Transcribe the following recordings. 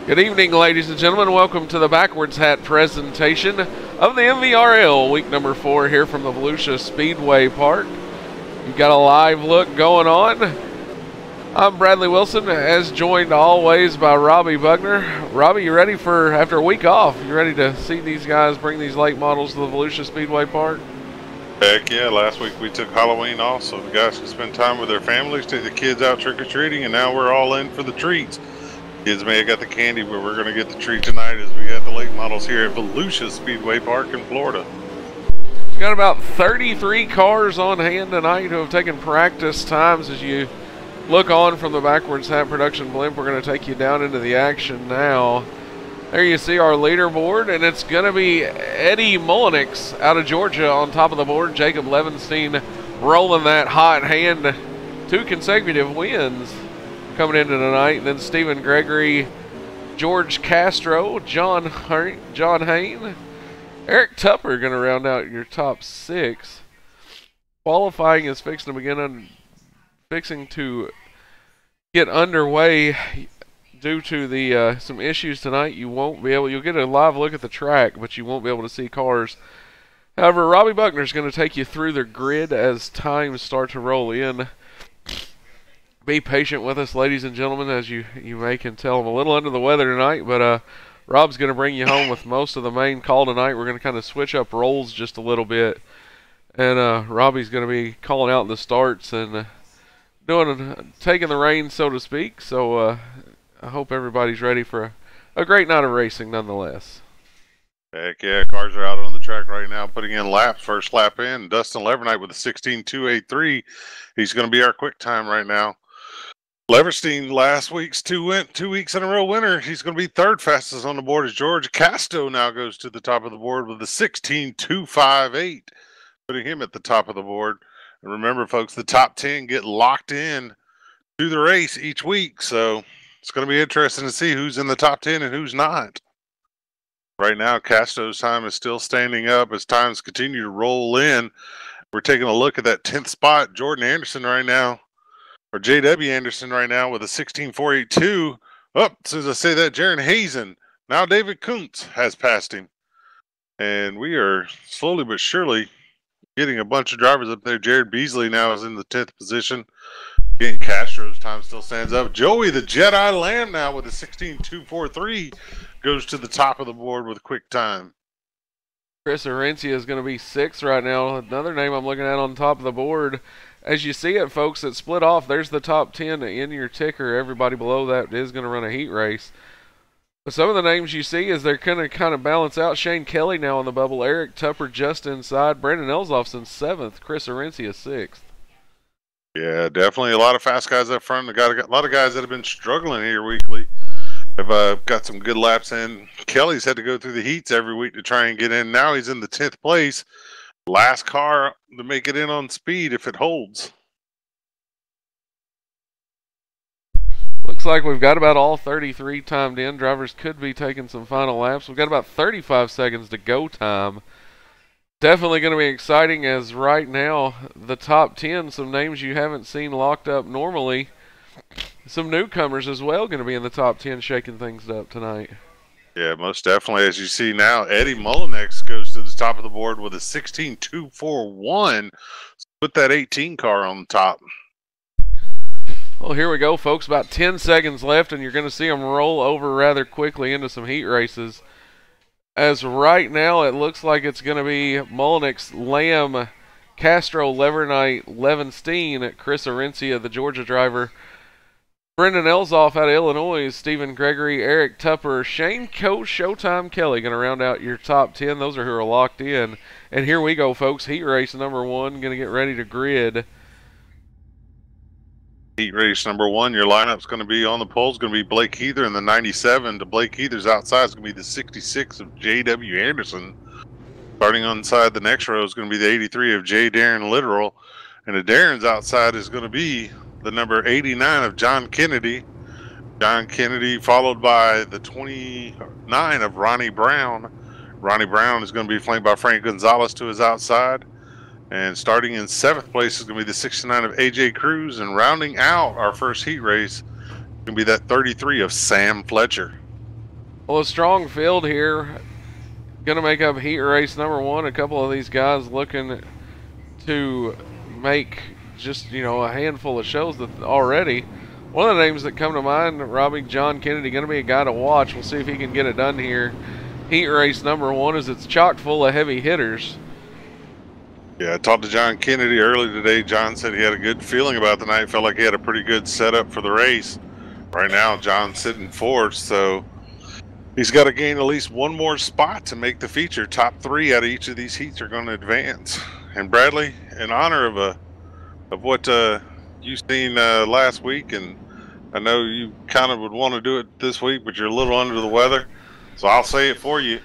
Good evening, ladies and gentlemen. Welcome to the Backwards Hat presentation of the MVRL, week number 4 here from the Volusia Speedway Park. We've got a live look going on. I'm Bradley Wilson, as joined always by Robbie Buckner. Robbie, you ready for, after a week off, you ready to see these guys bring these late models to the Volusia Speedway Park? Heck yeah, last week we took Halloween off so the guys could spend time with their families, take the kids out trick-or-treating, and now we're all in for the treats. Kids may have got the candy, but we're going to get the treat tonight as we got the late models here at Volusia Speedway Park in Florida. We've got about 33 cars on hand tonight who have taken practice times. As you look on from the Backwards Hat production blimp, we're going to take you down into the action now. There you see our leaderboard, and it's going to be Eddie Mullenix out of Georgia on top of the board. Jacob Levenstein rolling that hot hand. 2 consecutive wins coming into tonight. And then Stephen Gregory, George Castro, John Hain, Eric Tupper going to round out your top 6. Qualifying is fixing to get underway due to the some issues tonight. You'll get a live look at the track, but you won't be able to see cars. However, Robbie Buckner is going to take you through the grid as times start to roll in. Be patient with us, ladies and gentlemen, as you may can tell I'm a little under the weather tonight, but Rob's going to bring you home with most of the main call tonight. We're going to kind of switch up roles just a little bit, and Robbie's going to be calling out the starts and taking the reins, so to speak. So I hope everybody's ready for a great night of racing nonetheless. Heck yeah, cars are out on the track right now putting in laps. First lap in, Dustin Levernight with a 16.283. He's going to be our quick time right now. Leverstein, last week's 2 weeks in a row winner. He's going to be 3rd fastest on the board as George Castro now goes to the top of the board with a 16.258, putting him at the top of the board. And remember, folks, the top 10 get locked in to the race each week, so it's going to be interesting to see who's in the top 10 and who's not. Right now, Castro's time is still standing up as times continue to roll in. We're taking a look at that 10th spot. Jordan Anderson right now, or J.W. Anderson right now with a 16.482. Up, as soon as I say that, Jaron Hazen. Now David Kuntz has passed him. And we are slowly but surely getting a bunch of drivers up there. Jared Beasley now is in the 10th position. Again, Castro's time still stands up. Joey the Jedi Lamb now with a 16.243 goes to the top of the board with a quick time. Chris Arencia is going to be 6th right now. Another name I'm looking at on top of the board. As you see it, folks, it's split off. There's the top 10 in your ticker. Everybody below that is going to run a heat race. But some of the names you see is they're going to kind of balance out. Shane Kelly now on the bubble. Eric Tupper just inside. Brandon Elzofson 7th. Chris Arencia 6th. Yeah, definitely a lot of fast guys up front. Got a lot of guys that have been struggling here weekly. Have got some good laps in. Kelly's had to go through the heats every week to try and get in. Now he's in the 10th place. Last car to make it in on speed if it holds. Looks like we've got about all 33 timed in. Drivers could be taking some final laps. We've got about 35 seconds to go time. Definitely going to be exciting, as right now the top 10, some names you haven't seen locked up normally. Some newcomers as well going to be in the top 10 shaking things up tonight. Yeah, most definitely. As you see now, Eddie Mullenix goes to the top of the board with a 16.241. Put that 18 car on the top. Well, here we go, folks. About 10 seconds left, and you're going to see them roll over rather quickly into some heat races. As right now, it looks like it's going to be Mullenix, Lamb, Castro, Levernight, Levenstein, Chris Arencia, the Georgia driver, Brendan Elzoff out of Illinois, Stephen Gregory, Eric Tupper, Shane Showtime Kelly going to round out your top 10. Those are who are locked in. And here we go, folks. Heat race number 1, going to get ready to grid. Heat race number 1, your lineup's going to be on the pole. It's going to be Blake Heather in the 97. To Blake Heather's outside is going to be the 66 of J.W. Anderson. Starting on side, the next row is going to be the 83 of J. Darren Literal. And the Darren's outside is going to be the number 89 of John Kennedy. John Kennedy followed by the 29 of Ronnie Brown. Ronnie Brown is going to be flanked by Frank Gonzalez to his outside. And starting in 7th place is going to be the 69 of AJ Cruz. And rounding out our first heat race is going to be that 33 of Sam Fletcher. Well, a strong field here. Going to make up heat race number 1. A couple of these guys looking to make just, a handful of shows that already. One of the names that come to mind, Robbie, John Kennedy, going to be a guy to watch. We'll see if he can get it done here. Heat race number 1 is it's chock full of heavy hitters. Yeah, I talked to John Kennedy earlier today. John said he had a good feeling about the night. Felt like he had a pretty good setup for the race. Right now, John's sitting 4th, so he's got to gain at least one more spot to make the feature. Top 3 out of each of these heats are going to advance. And Bradley, in honor of what you've seen last week, and I know you kind of would want to do it this week, but you're a little under the weather, so I'll say it for you.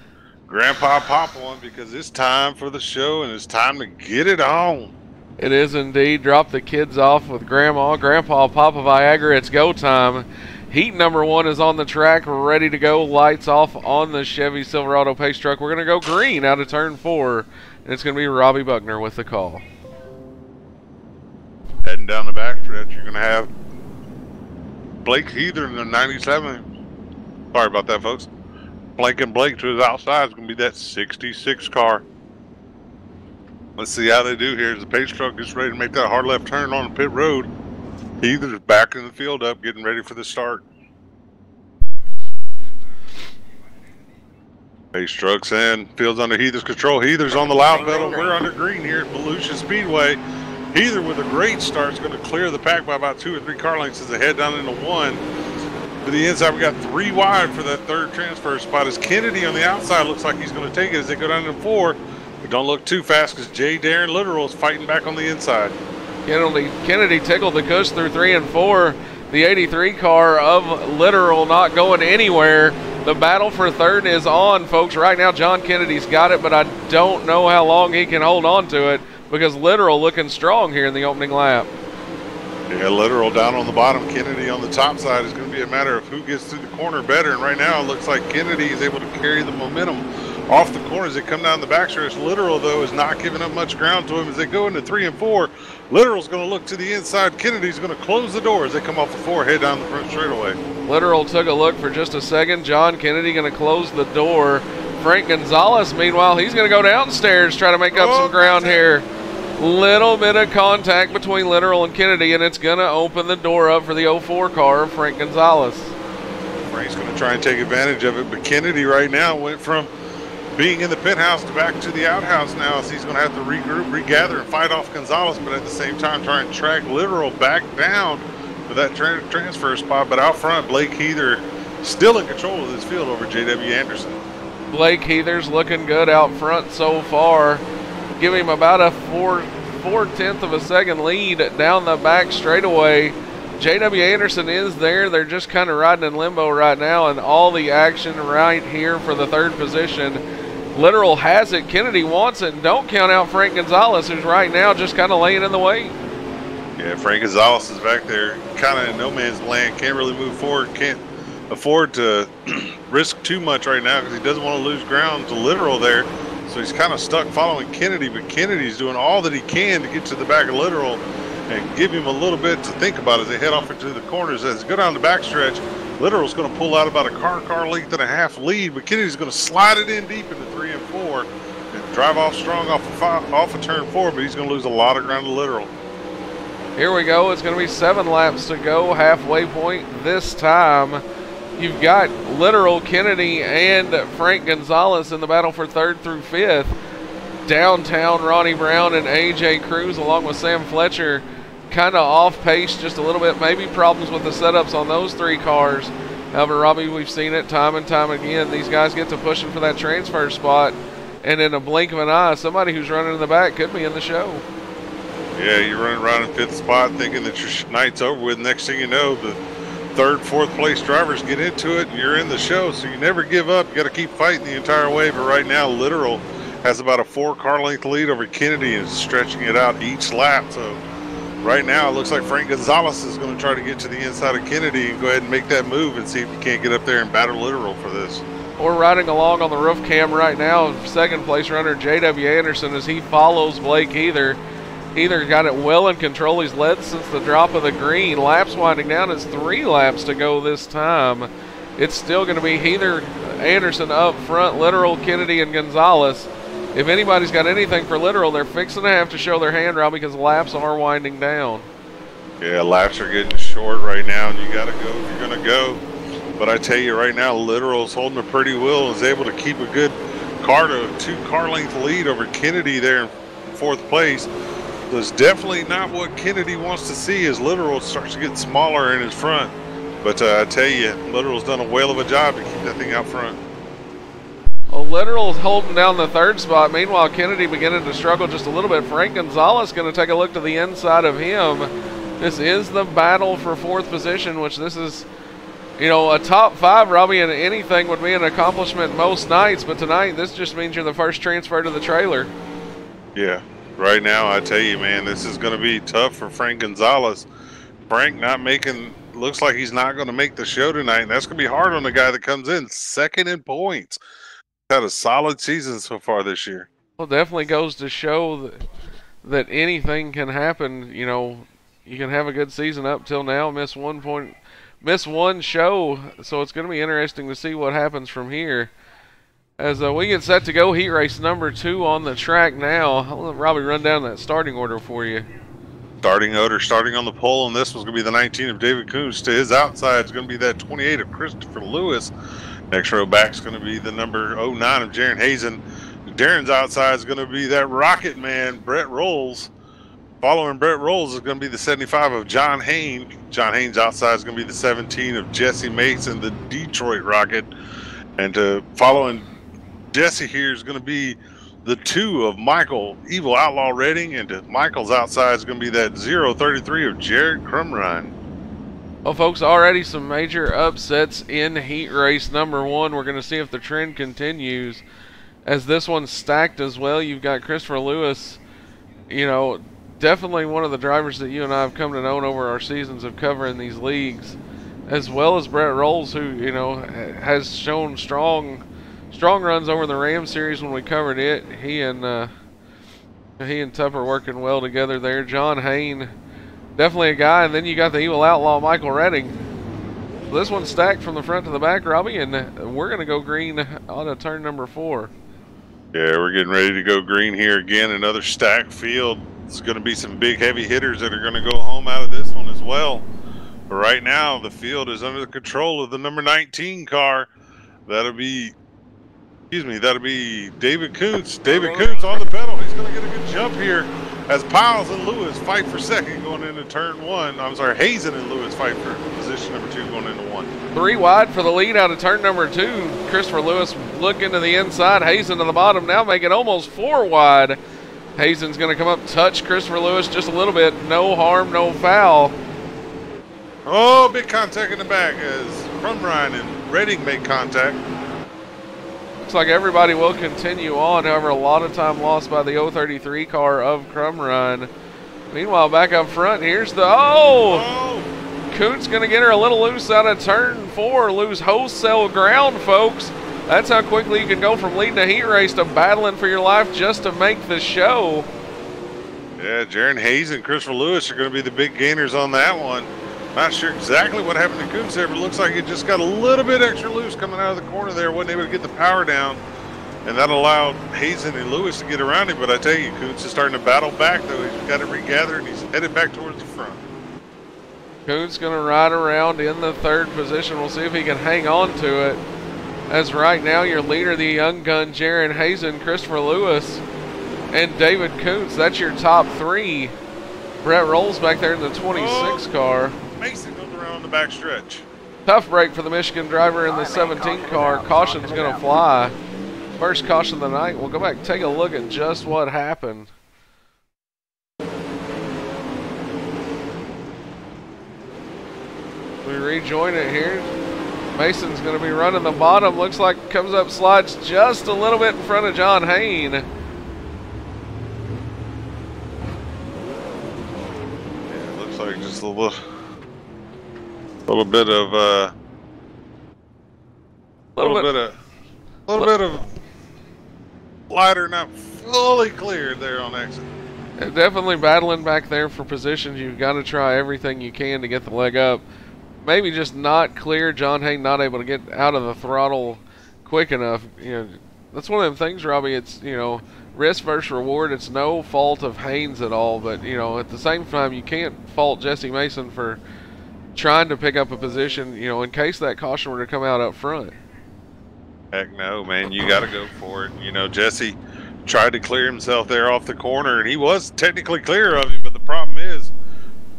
Grandpa pop one, because it's time for the show and it's time to get it on. It is indeed. Drop the kids off with Grandma, Grandpa, Papa Viagra. It's go time. Heat number 1 is on the track, ready to go. Lights off on the Chevy Silverado pace truck. We're going to go green out of turn 4, and it's going to be Robbie Buckner with the call. Heading down the backstretch, you're going to have Blake Heather in the 97. Sorry about that, folks. Blake to his outside is going to be that 66 car. Let's see how they do here as the pace truck gets ready to make that hard left turn on the pit road. Heather's backing the field up, getting ready for the start. Pace truck's in, field's under Heather's control. Heather's on the loud pedal. We're under green here at Volusia Speedway. Heather with a great start is going to clear the pack by about 2 or 3 car lengths as they head down into 1. To the inside, we got 3 wide for that 3rd transfer spot. As Kennedy on the outside looks like he's going to take it as they go down to 4. But don't look too fast because J. Darren Literal is fighting back on the inside. Kennedy tickled the cush through 3 and 4. The 83 car of Literal not going anywhere. The battle for 3rd is on, folks. Right now, John Kennedy's got it, but I don't know how long he can hold on to it because Literal looking strong here in the opening lap. Yeah, Literal down on the bottom, Kennedy on the top side. It's going to be a matter of who gets through the corner better. And right now, it looks like Kennedy is able to carry the momentum off the corner as they come down the backstretch. Literal, though, is not giving up much ground to him as they go into 3 and 4. Literal's going to look to the inside. Kennedy's going to close the door as they come off the 4, head down the front straightaway. Literal took a look for just a second. John Kennedy going to close the door. Frank Gonzalez, meanwhile, he's going to go downstairs, try to make up some ground here. Little bit of contact between Literal and Kennedy, and it's going to open the door up for the 04 car of Frank Gonzalez. Frank's going to try and take advantage of it, but Kennedy right now went from being in the pit house to back to the outhouse now, so he's going to have to regroup, regather, and fight off Gonzalez, but at the same time try and track Literal back down for that transfer spot. But out front, Blake Heather still in control of this field over J.W. Anderson. Blake Heather's looking good out front so far. Give him about a 4/10 of a second lead down the back straightaway. J.W. Anderson is there. They're just kind of riding in limbo right now, and all the action right here for the 3rd position. Literal has it. Kennedy wants it. Don't count out Frank Gonzalez, who's right now just kind of laying in the way. Yeah, Frank Gonzalez is back there kind of in no man's land. Can't really move forward. Can't afford to risk too much right now because he doesn't want to lose ground to Literal there. So he's kind of stuck following Kennedy, but Kennedy's doing all that he can to get to the back of Literal and give him a little bit to think about as they head off into the corners. As they go down the backstretch, Literal's going to pull out about a car length and a half lead, but Kennedy's going to slide it in deep into 3 and 4 and drive off strong off of turn 4, but he's going to lose a lot of ground to Literal. Here we go. It's going to be 7 laps to go, halfway point this time. You've got Literal, Kennedy, and Frank Gonzalez in the battle for 3rd through 5th. Downtown, Ronnie Brown and A.J. Cruz along with Sam Fletcher kind of off pace just a little bit. Maybe problems with the setups on those 3 cars. However, Robbie, we've seen it time and time again. These guys get to pushing for that transfer spot, and in a blink of an eye, somebody who's running in the back could be in the show. Yeah, you're running around in 5th spot thinking that your night's over with. Next thing you know, the 3rd, 4th place drivers get into it and you're in the show, so you never give up. You got to keep fighting the entire way. But right now, Literal has about a 4 car length lead over Kennedy and is stretching it out each lap. So right now, it looks like Frank Gonzalez is going to try to get to the inside of Kennedy and go ahead and make that move and see if he can't get up there and battle Literal for this. We're riding along on the roof cam right now. 2nd place runner J.W. Anderson as he follows Blake Heather. Heather got it well in control. He's led since the drop of the green. Laps winding down. It's 3 laps to go this time. It's still going to be Heather Anderson up front, Literal, Kennedy, and Gonzalez. If anybody's got anything for Literal, they're fixing to have to show their hand, Rob, because laps are winding down. Yeah, laps are getting short right now, and you got to go if you're going to go. But I tell you right now, Literal's holding a pretty will and is able to keep a good car to 2-car length lead over Kennedy there in 4th place. So it's definitely not what Kennedy wants to see as Literal starts to get smaller in his front. But I tell you, Literal's done a whale of a job to keep that thing out front. Well, Literal's holding down the 3rd spot. Meanwhile, Kennedy beginning to struggle just a little bit. Frank Gonzalez going to take a look to the inside of him. This is the battle for 4th position, which this is, you know, a top 5, Robbie, and anything would be an accomplishment most nights. But tonight, this just means you're the first transfer to the trailer. Yeah, right now, I tell you, man, this is going to be tough for Frank Gonzalez. Frank not making, looks like he's not going to make the show tonight. And that's going to be hard on the guy that comes in 2nd in points. He's had a solid season so far this year. Well, definitely goes to show that anything can happen. You know, you can have a good season up till now, miss one show, so it's going to be interesting to see what happens from here. As we get set to go, heat race number 2 on the track now. I'll let Robbie run down that starting order for you. Starting order, starting on the pole, and this was going to be the 19 of David Kuntz. To his outside is going to be that 28 of Christopher Lewis. Next row back is going to be the number 09 of Jaron Hazen. Darren's outside is going to be that rocket man, Brett Rolls. Following Brett Rolls is going to be the 75 of John Haynes. John Haynes' outside is going to be the 17 of Jesse Mason, the Detroit Rocket. And following Jesse here is going to be the 2 of Michael, Evil Outlaw Redding. And to Michael's outside is going to be that 033 of Jared Crumrine. Well, folks, already some major upsets in heat race number 1. We're going to see if the trend continues, as this one's stacked as well. You've got Christopher Lewis, you know, definitely one of the drivers that you and I have come to know over our seasons of covering these leagues, as well as Brett Rolls, who, you know, has shown strong runs over the Ram series when we covered it. He and Tupper working well together there. John Hayne, definitely a guy. And then you got the Evil Outlaw Michael Redding. So this one's stacked from the front to the back, Robbie, and we're going to go green on turn number 4. Yeah, we're getting ready to go green here again. Another stacked field. It's going to be some big heavy hitters that are going to go home out of this one as well. But right now, the field is under the control of the number 19 car. That'll be David Kuntz. David Kuntz on the pedal. He's going to get a good jump here as Piles and Lewis fight for 2nd going into turn 1. I'm sorry, Hazen and Lewis fight for position number 2 going into 1. 3 wide for the lead out of turn number 2. Christopher Lewis looking to the inside. Hazen to the bottom now, making almost 4 wide. Hazen's going to come up, touch Christopher Lewis just a little bit. No harm, no foul. Oh, big contact in the back as Crumrine and Redding make contact. Looks like everybody will continue on. However, a lot of time lost by the 033 car of Crumrine. Meanwhile, back up front, here's the... Kuntz going to get her a little loose out of turn 4. Lose wholesale ground, folks. That's how quickly you can go from leading a heat race to battling for your life just to make the show. Yeah, Jaron Hayes and Christopher Lewis are going to be the big gainers on that one. Not sure exactly what happened to Kuntz there, but it looks like it just got a little bit extra loose coming out of the corner there. Wasn't able to get the power down, and that allowed Hazen and Lewis to get around him. But I tell you, Kuntz is starting to battle back, though. He's got it regathered, and he's headed back towards the front. Kuntz going to ride around in the 3rd position. We'll see if he can hang on to it. As right now, your leader, the young gun, Jaron Hazen, Christopher Lewis, and David Kuntz. That's your top 3. Brett Rolls back there in the 26 car. Mason goes around the back stretch. Tough break for the Michigan driver in the 17 car. Caution's going to fly. First caution of the night. We'll go back and take a look at just what happened. We rejoin it here. Mason's going to be running the bottom. Looks like comes up, slides just a little bit in front of John Hayne. Yeah, looks like just a little bit of glider not fully cleared there on exit. Definitely battling back there for positions. You've got to try everything you can to get the leg up. Maybe just not clear. John Hayne not able to get out of the throttle quick enough. You know, that's one of them things, Robbie. It's, you know, risk versus reward. It's no fault of Haynes at all, but, you know, at the same time, you can't fault Jesse Mason for trying to pick up a position, you know, in case that caution were to come out up front. Heck no, man. You got to go for it. You know, Jesse tried to clear himself there off the corner, and he was technically clear of him, but the problem is,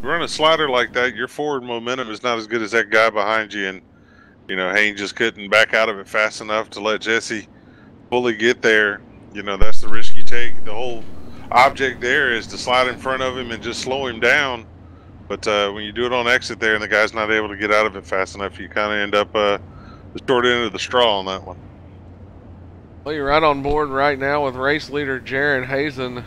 run a slider like that, your forward momentum is not as good as that guy behind you, and, you know, Haynes just couldn't back out of it fast enough to let Jesse fully get there. You know, that's the risk you take. The whole object there is to slide in front of him and just slow him down. But when you do it on exit there and the guy's not able to get out of it fast enough, you kind of end up the short end of the straw on that one. Well, you're right on board right now with race leader Jaron Hazen.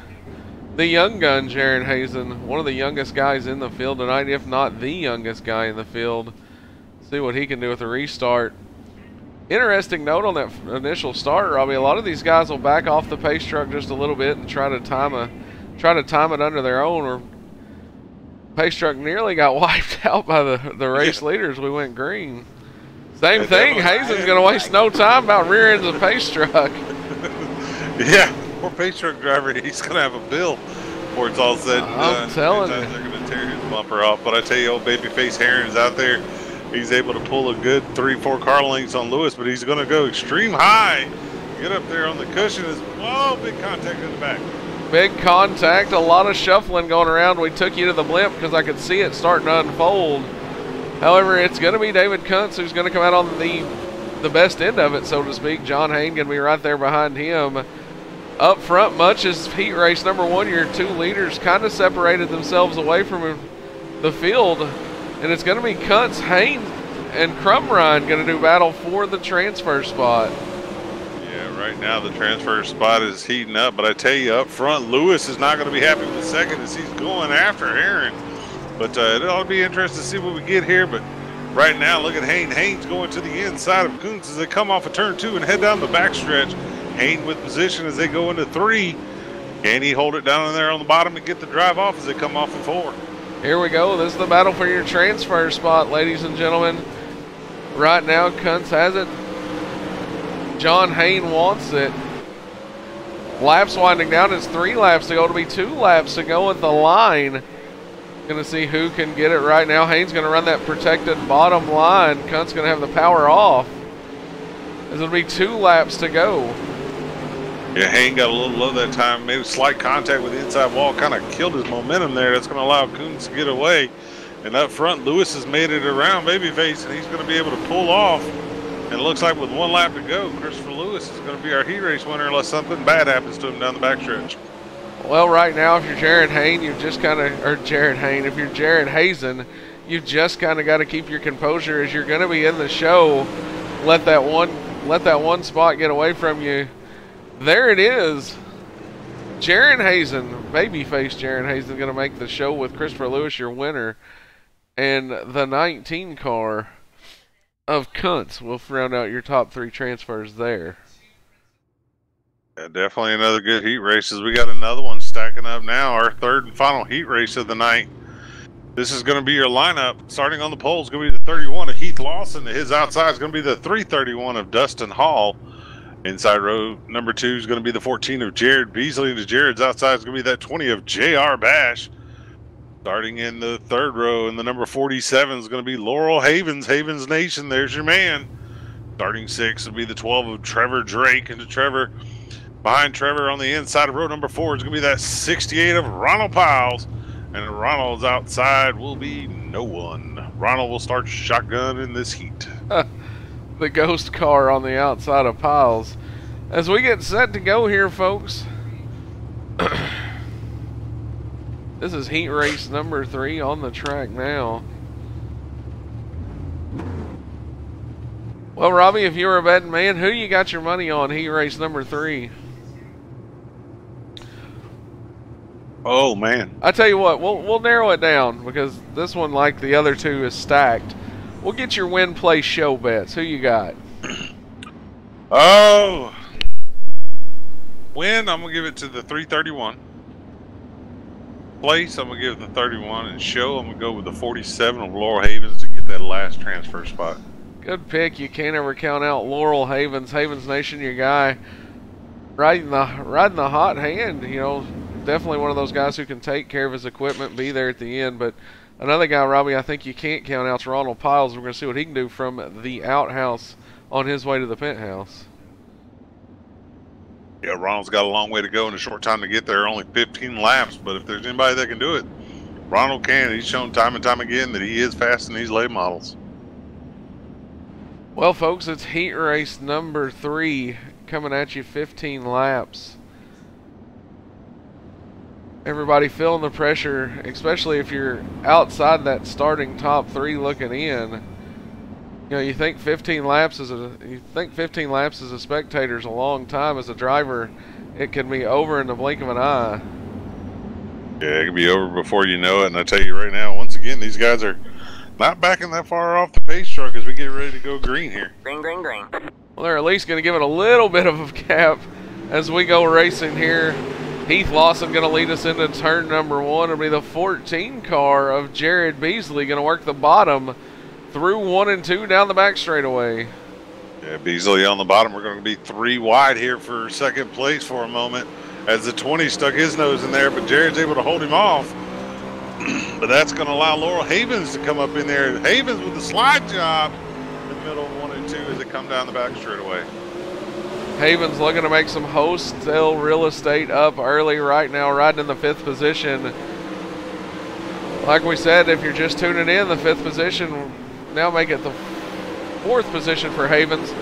The young gun, Jaron Hazen, one of the youngest guys in the field tonight, if not the youngest guy in the field. See what he can do with a restart. Interesting note on that initial start, Robbie. A lot of these guys will back off the pace truck just a little bit and try to time it under their own. Or pace truck nearly got wiped out by the race leaders. We went green. Same thing. Hazen's going to waste no time about rear ends the pace truck. Yeah, poor pace truck driver. He's going to have a bill before it's all said and done. I'm telling you. They're going to tear his bumper off. But I tell you, old babyface Heron's out there. He's able to pull a good 3-4 car lengths on Lewis, but he's going to go extreme high. Get up there on the cushion. Whoa, big contact in the back. Big contact, a lot of shuffling going around. We took you to the blimp because I could see it starting to unfold. However, it's going to be David Kuntz who's going to come out on the best end of it, so to speak. John Hayne going to be right there behind him. Up front, much as heat race number 1, your 2 leaders kind of separated themselves away from the field. And it's going to be Kuntz, Haynes, and Crumrine going to do battle for the transfer spot. Yeah, right now the transfer spot is heating up. But I tell you, up front, Lewis is not going to be happy with second as he's going after Aaron. But it ought to be interesting to see what we get here. But right now, look at Haynes. Haynes going to the inside of Kuntz as they come off of turn 2 and head down the backstretch. Haynes with position as they go into 3. Can he hold it down in there on the bottom and get the drive off as they come off of 4? Here we go. This is the battle for your transfer spot, ladies and gentlemen. Right now, Kuntz has it. John Hayne wants it. Laps winding down. It's 3 laps to go. It'll be 2 laps to go at the line. Going to see who can get it right now. Haynes going to run that protected bottom line. Kuntz going to have the power off. It'll be 2 laps to go. Yeah, Hayne got a little low that time. Made a slight contact with the inside wall. Kind of killed his momentum there. That's going to allow Kuntz to get away. And up front, Lewis has made it around babyface, and he's going to be able to pull off. And it looks like with 1 lap to go, Christopher Lewis is going to be our heat race winner unless something bad happens to him down the backstretch. Well, right now, if you're Jaron Hayne, you've just kind of, or Jaron Hayne, if you're Jaron Hazen, you've just kind of got to keep your composure as you're going to be in the show. Let that one spot get away from you. There it is. Jaron Hazen, babyface Jaron Hazen, going to make the show with Christopher Lewis your winner. And the 19 car of Kuntz will round out your top 3 transfers there. Yeah, definitely another good heat race. As we got another one stacking up now, our 3rd and final heat race of the night. This is going to be your lineup. Starting on the pole is going to be the 31 of Heath Lawson. His outside is going to be the 331 of Dustin Hall. Inside row number 2 is going to be the 14 of Jared Beasley. And to Jared's outside is going to be that 20 of J.R. Bash. Starting in the 3rd row, and the number 47 is going to be Laurel Havens. Havens Nation, there's your man. Starting 6 will be the 12 of Trevor Drake. And to Trevor, behind Trevor on the inside of row number 4 is going to be that 68 of Ronald Piles. And Ronald's outside will be no one. Ronald will start shotgun in this heat. The ghost car on the outside of Piles. As we get set to go here, folks. This is heat race number 3 on the track now. Well, Robbie, if you were a betting man, who you got your money on heat race number 3? Oh, man. I tell you what, we'll narrow it down because this one, like the other 2, is stacked. We'll get your win, play, show bets. Who you got? Oh. Win, I'm going to give it to the 331. Place, I'm going to give it the 31. And show, I'm going to go with the 47 of Laurel Havens to get that last transfer spot. Good pick. You can't ever count out Laurel Havens. Havens Nation, your guy. Riding the hot hand, you know, definitely one of those guys who can take care of his equipment, be there at the end. But another guy, Robbie, I think you can't count out, Ronald Piles. We're going to see what he can do from the outhouse on his way to the penthouse. Yeah, Ronald's got a long way to go and a short time to get there, only 15 laps. But if there's anybody that can do it, Ronald can. He's shown time and time again that he is fast in these late models. Well, folks, it's heat race number 3 coming at you, 15 laps. Everybody feeling the pressure, especially if you're outside that starting top 3 looking in. You know, you think 15 laps as a spectator is a long time. As a driver, it can be over in the blink of an eye. Yeah, it can be over before you know it. And I tell you right now, once again, these guys are not backing that far off the pace truck as we get ready to go green here. Green, green, green. Well, they're at least going to give it a little bit of a gap as we go racing here. Heath Lawson going to lead us into turn number 1. It'll be the 14 car of Jared Beasley going to work the bottom through 1 and 2 down the back straightaway. Yeah, Beasley on the bottom. We're going to be 3 wide here for second place for a moment as the 20 stuck his nose in there, but Jared's able to hold him off. But that's going to allow Laurel Havens to come up in there. Havens with the slide job in the middle of 1 and 2 as they come down the back straightaway. Havens looking to make some wholesale real estate up early right now, riding in the 5th position. Like we said, if you're just tuning in, the 5th position now make it the 4th position for Havens.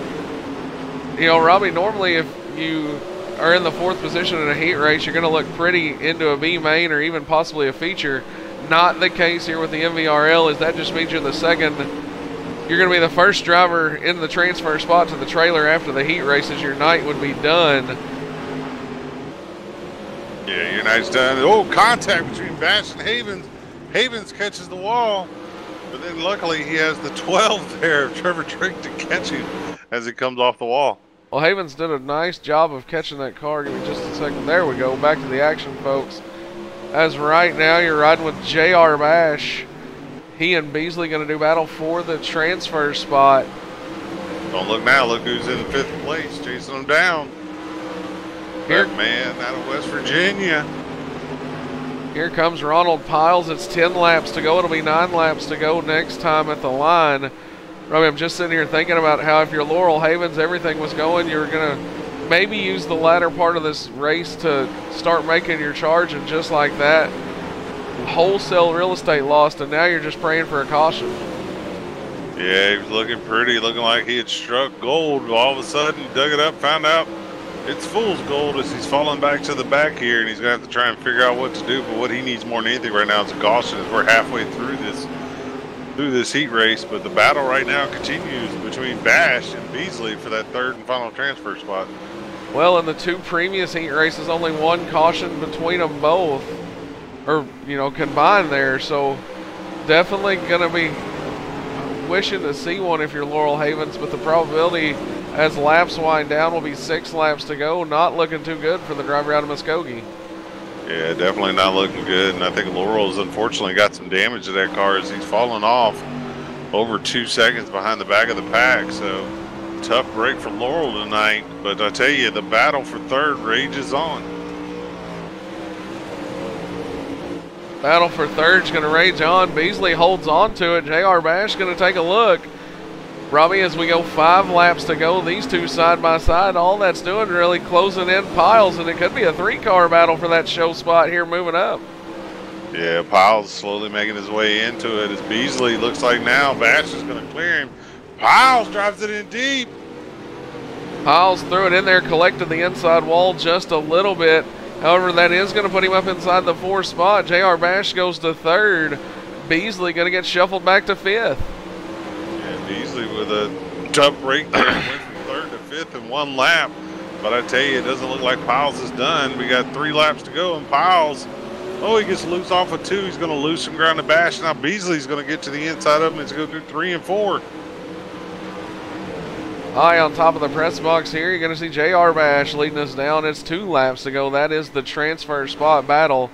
You know, Robbie, normally if you are in the 4th position in a heat race, you're going to look pretty into a B main or even possibly a feature. Not the case here with the MVRL, as that just means you're the second. You're going to be the first driver in the transfer spot to the trailer after the heat races. Your night would be done. Yeah, your night's done. Oh, contact between Bash and Havens. Havens catches the wall, but then luckily he has the 12 there of Trevor Drake to catch him as he comes off the wall. Well, Havens did a nice job of catching that car. Give me just a second. There we go. Back to the action, folks. As right now, you're riding with J.R. Bash. He and Beasley going to do battle for the transfer spot. Don't look now. Look who's in 5th place, chasing them down. Here, man out of West Virginia. Here comes Ronald Piles. It's 10 laps to go. It'll be 9 laps to go next time at the line. Robbie, I'm just sitting here thinking about how if you're Laurel Havens, everything was going, you were going to maybe use the latter part of this race to start making your charge, and just like that, wholesale real estate lost, and now you're just praying for a caution. Yeah, he was looking pretty, looking like he had struck gold. All of a sudden, dug it up, found out it's fool's gold as he's falling back to the back here, and he's going to have to try and figure out what to do. But what he needs more than anything right now is a caution as we're halfway through this heat race. But the battle right now continues between Bash and Beasley for that 3rd and final transfer spot. Well, in the 2 previous heat races, only 1 caution between them both, or, you know, combined there. So definitely going to be wishing to see one if you're Laurel Havens, but the probability as laps wind down will be 6 laps to go. Not looking too good for the driver out of Muskogee. Yeah, definitely not looking good. And I think Laurel's unfortunately got some damage to that car as he's fallen off over 2 seconds behind the back of the pack. So tough break for Laurel tonight. But I tell you, the battle for 3rd rages on. Battle for 3rd is going to rage on. Beasley holds on to it. J.R. Bash going to take a look. Robbie, as we go 5 laps to go, these 2 side by side, all that's doing really closing in Piles, and it could be a 3-car battle for that show spot here moving up. Yeah, Piles slowly making his way into it as Beasley looks like now Bash is going to clear him. Piles drives it in deep. Piles threw it in there, collected the inside wall just a little bit. However, that is going to put him up inside the 4th spot. J.R. Bash goes to 3rd. Beasley going to get shuffled back to 5th. Yeah, Beasley with a tough break there. Went from 3rd to 5th in 1 lap. But I tell you, it doesn't look like Piles is done. We got 3 laps to go, and Piles, oh, he gets loose off of 2. He's going to lose some ground to Bash. Now Beasley's going to get to the inside of him. It's going to go through 3 and 4. High on top of the press box here, you're going to see J.R. Bash leading us down. It's 2 laps to go. That is the transfer spot battle.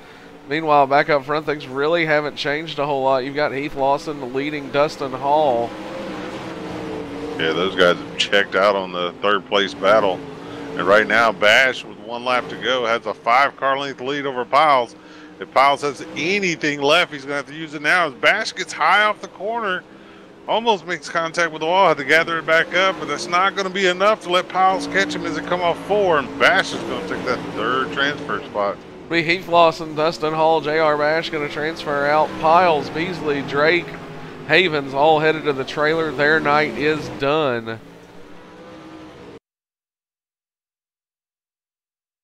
Meanwhile, back up front, things really haven't changed a whole lot. You've got Heath Lawson leading Dustin Hall. Yeah, those guys have checked out on the third place battle. And right now, Bash, with 1 lap to go, has a 5-car length lead over Piles. If Piles has anything left, he's going to have to use it now. As Bash gets high off the corner, almost makes contact with the wall, had to gather it back up, but that's not going to be enough to let Piles catch him as it come off 4, and Bash is going to take that 3rd transfer spot. Be Heath Lawson, Dustin Hall, J.R. Bash going to transfer out. Piles, Beasley, Drake, Havens all headed to the trailer. Their night is done.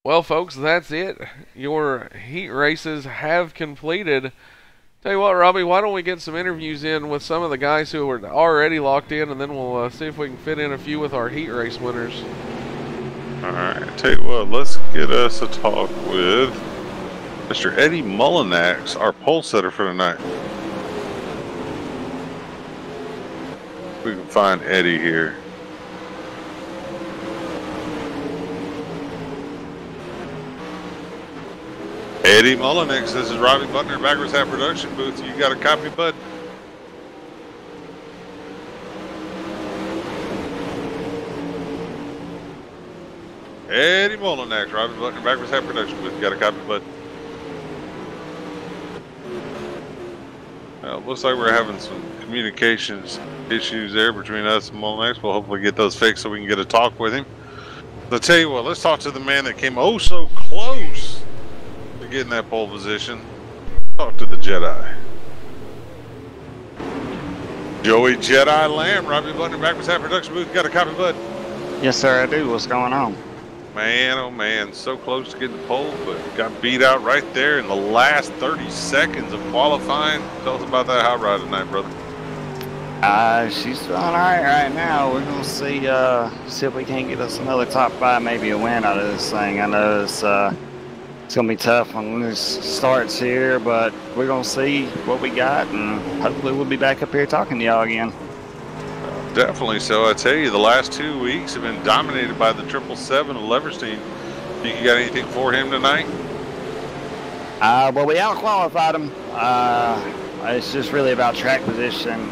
Well, folks, that's it. Your heat races have completed. Tell you what, Robbie, why don't we get some interviews in with some of the guys who are already locked in, and then we'll see if we can fit in a few with our heat race winners. All right, tell you what, let's get us a talk with Mr. Eddie Mullinax, our pole setter for tonight. We can find Eddie here. Eddie Mullinax, this is Robbie Buckner, Backwards Hat Production Booth. You got a copy, bud? Eddie Mullinax, Robbie Buckner, Backwards Hat Production Booth. You got a copy, bud? Well, looks like we're having some communications issues there between us and Mullinax. We'll hopefully get those fixed so we can get a talk with him. I'll tell you what, let's talk to the man that came oh so close to getting that pole position. Talk to the Jedi. Joey Jedi Lamb, Robbie Buckner, Backwards Hat Production Booth. Got a copy, bud? Yes, sir, I do. What's going on? Man, oh man, so close to getting the pole, but got beat out right there in the last 30 seconds of qualifying. Tell us about that hot rod tonight, brother. She's doing all right now. We're gonna see if we can't get us another top 5, maybe a win out of this thing. I know it's gonna be tough when this starts here, but we're gonna see what we got, and hopefully we'll be back up here talking to y'all again. Definitely so. I tell you, the last 2 weeks have been dominated by the 777 of Leverstein. Think you got anything for him tonight? Well, we out-qualified him. It's just really about track position.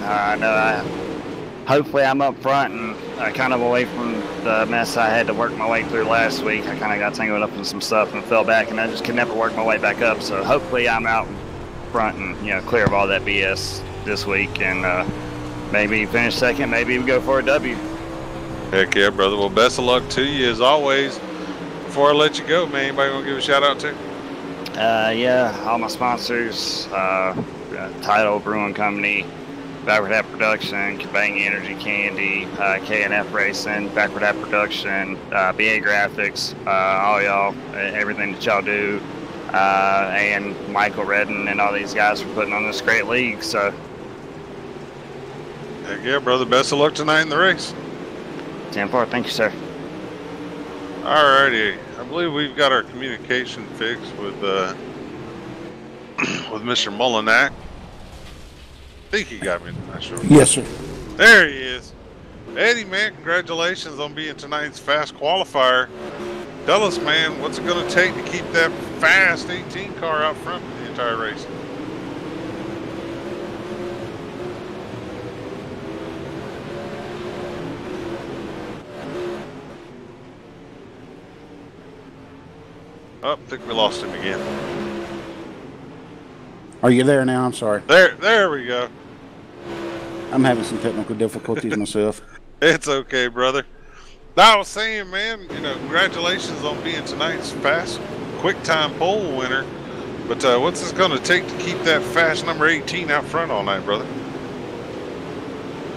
Hopefully I'm up front and kind of away from the mess I had to work my way through last week. I kind of got tangled up in some stuff and fell back, and I just could never work my way back up. So hopefully I'm out front and clear of all that BS this week, and maybe finish second, maybe we go for a W. Heck yeah, brother. Well, best of luck to you as always. Before I let you go, man, anybody want to give a shout out to? Yeah, all my sponsors, Tidal Brewing Company, Backward Hat Production, Cabang Energy Candy, K&F Racing, Backward Hat Production, BA Graphics, all y'all, everything that y'all do, and Michael Redden and all these guys for putting on this great league. So. Heck yeah, brother. Best of luck tonight in the race. 10-4. Thank you, sir. Alrighty. I believe we've got our communication fixed with Mr. Mullinax. I think he got me. I'm not sure. Yes, sir. There he is. Eddie, man, congratulations on being tonight's fast qualifier. Tell us, man, what's it going to take to keep that fast 18 car out front for the entire race? Oh, I think we lost him again. Are you there now? I'm sorry. There we go. I'm having some technical difficulties myself. It's okay, brother. I was saying, man, congratulations on being tonight's fast, quick time pole winner. But what's this going to take to keep that fast number 18 out front all night, brother?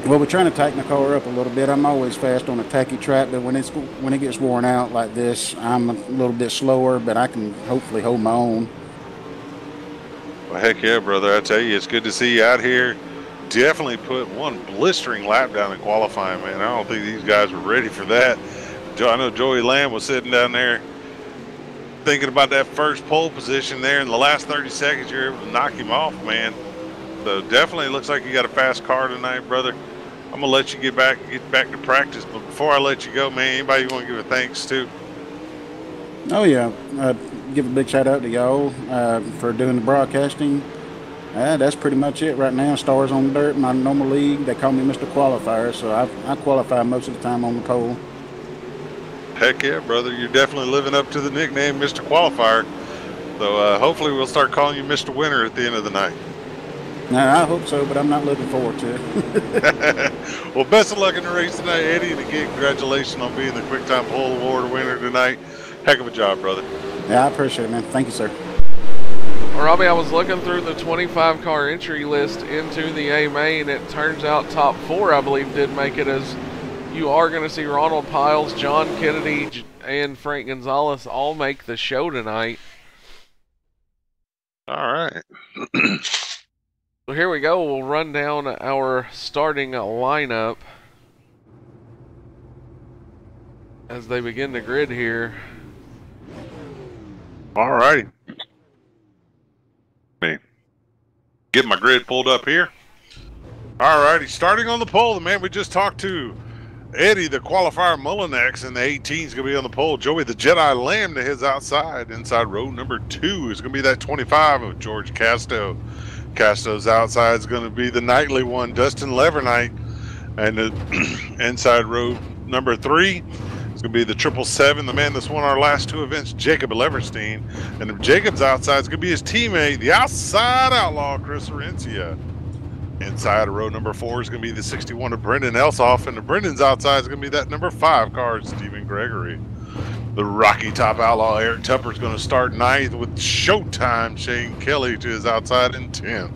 Well, we're trying to tighten the car up a little bit. I'm always fast on a tacky track, but when it gets worn out like this, I'm a little bit slower, but I can hopefully hold my own. Well, heck yeah, brother. I tell you, it's good to see you out here. Definitely put one blistering lap down in qualifying, man. I don't think these guys were ready for that. I know Joey Lamb was sitting down there thinking about that first pole position there. In the last 30 seconds, you're able to knock him off, man. So definitely looks like you got a fast car tonight, brother. I'm gonna let you get back to practice, but before I let you go, man, anybody you want to give a thanks to? Oh yeah, give a big shout out to y'all for doing the broadcasting. That's pretty much it right now. Stars on dirt, my normal league. They call me Mr. Qualifier, so I qualify most of the time on the pole. Heck yeah, brother. You're definitely living up to the nickname Mr. Qualifier. So hopefully we'll start calling you Mr. Winner at the end of the night. Now, I hope so, but I'm not looking forward to it. Well, best of luck in the race tonight, Eddie. And again, congratulations on being the Quick Time Pole Award winner tonight. Heck of a job, brother. Yeah, I appreciate it, man. Thank you, sir. Well, Robbie, I was looking through the 25 car entry list into the A main. It turns out top 4, I believe, did make it, as you are going to see Ronald Piles, John Kennedy, and Frank Gonzalez all make the show tonight. All right. So here we go. We'll run down our starting lineup as they begin to grid here. All righty. Get my grid pulled up here. All righty. Starting on the pole, the man we just talked to, Eddie, the qualifier Mullinex, in the 18 is going to be on the pole. Joey, the Jedi Lamb, to his outside. Inside row number 2 is going to be that 25 of George Casto. Casto's outside is going to be the nightly one, Dustin Levernite. And the inside row number 3 is going to be the 777, the man that's won our last 2 events, Jacob Leverstein. And Jacob's outside is going to be his teammate, the outside outlaw, Chris Orencia. Inside of row number 4 is going to be the 61 of Brendan Elsoff, and the Brendan's outside is going to be that number 5 car, Stephen Gregory. The Rocky Top Outlaw, Eric Tupper, is going to start 9th with Showtime Shane Kelly to his outside in 10th.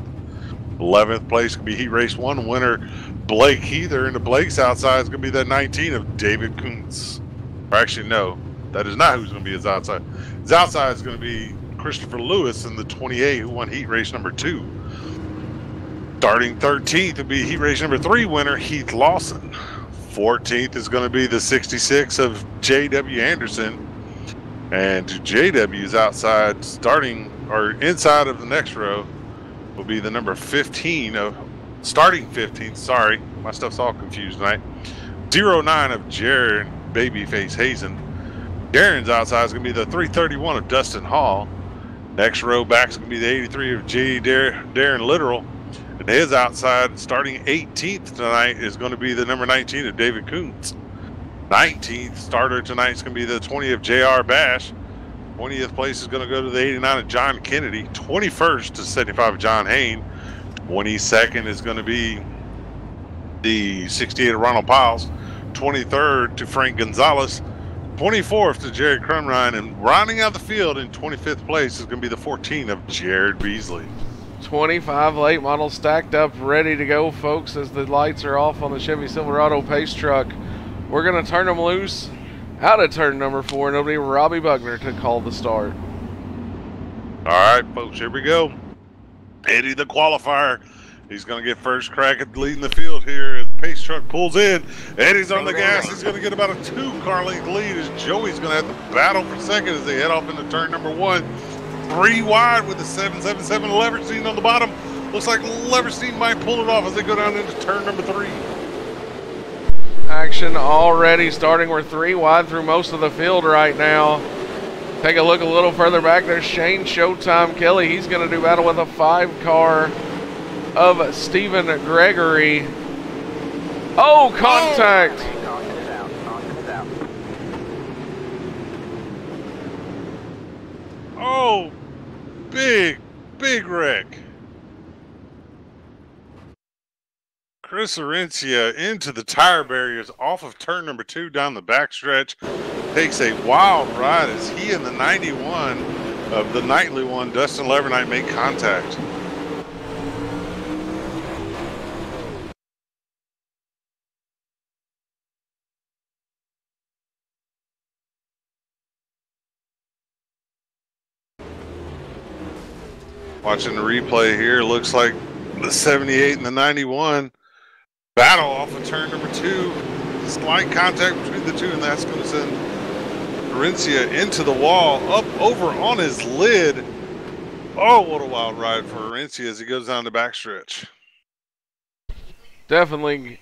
11th place going to be Heat Race 1 winner Blake Heather, and the Blake's outside is going to be that 19 of David Kuntz. Or actually, no, that is not who's going to be his outside. His outside is going to be Christopher Lewis in the 28, who won Heat Race number 2. Starting 13th would be Heat Race number 3 winner Heath Lawson. 14th is going to be the 66 of J.W. Anderson. And J.W.'s outside, starting or inside of the next row, will be the number 15 of starting 15th. Sorry, my stuff's all confused tonight. 09 of Jared Babyface Hazen. Darren's outside is going to be the 331 of Dustin Hall. Next row back is going to be the 83 of J. Darren Literal. And his outside, starting 18th tonight, is going to be the number 19 of David Kuntz. 19th starter tonight is going to be the 20 of J.R. Bash. 20th place is going to go to the 89 of John Kennedy. 21st to 75 of John Hain. 22nd is going to be the 68 of Ronald Piles. 23rd to Frank Gonzalez. 24th to Jared Crumrine. And rounding out the field in 25th place is going to be the 14 of Jared Beasley. 25 late models stacked up, ready to go, folks, as the lights are off on the Chevy Silverado pace truck. We're going to turn them loose out of turn number 4, and it'll be Robbie Buckner to call the start. All right, folks, here we go. Eddie, the qualifier. He's going to get first crack at leading the field here as the pace truck pulls in. Eddie's on the gas. He's going to get about a 2-car length lead as Joey's going to have to battle for second as they head off into turn number 1. 3 wide with the 777 Leverstein on the bottom. Looks like Leverstein might pull it off as they go down into turn number 3. Action already starting. We're 3 wide through most of the field right now. Take a look a little further back. There's Shane Showtime Kelly. He's going to do battle with a 5-car of Stephen Gregory. Oh, contact! Oh, big wreck. Chris Orencia into the tire barriers off of turn number 2 down the backstretch. Takes a wild ride as he and the 91 of the nightly one, Dustin Levernite, make contact. Watching the replay here, looks like the 78 and the 91 battle off of turn number 2. Slight contact between the two, and that's going to send Orencia into the wall, up over on his lid. Oh, what a wild ride for Orencia as he goes down the backstretch. Definitely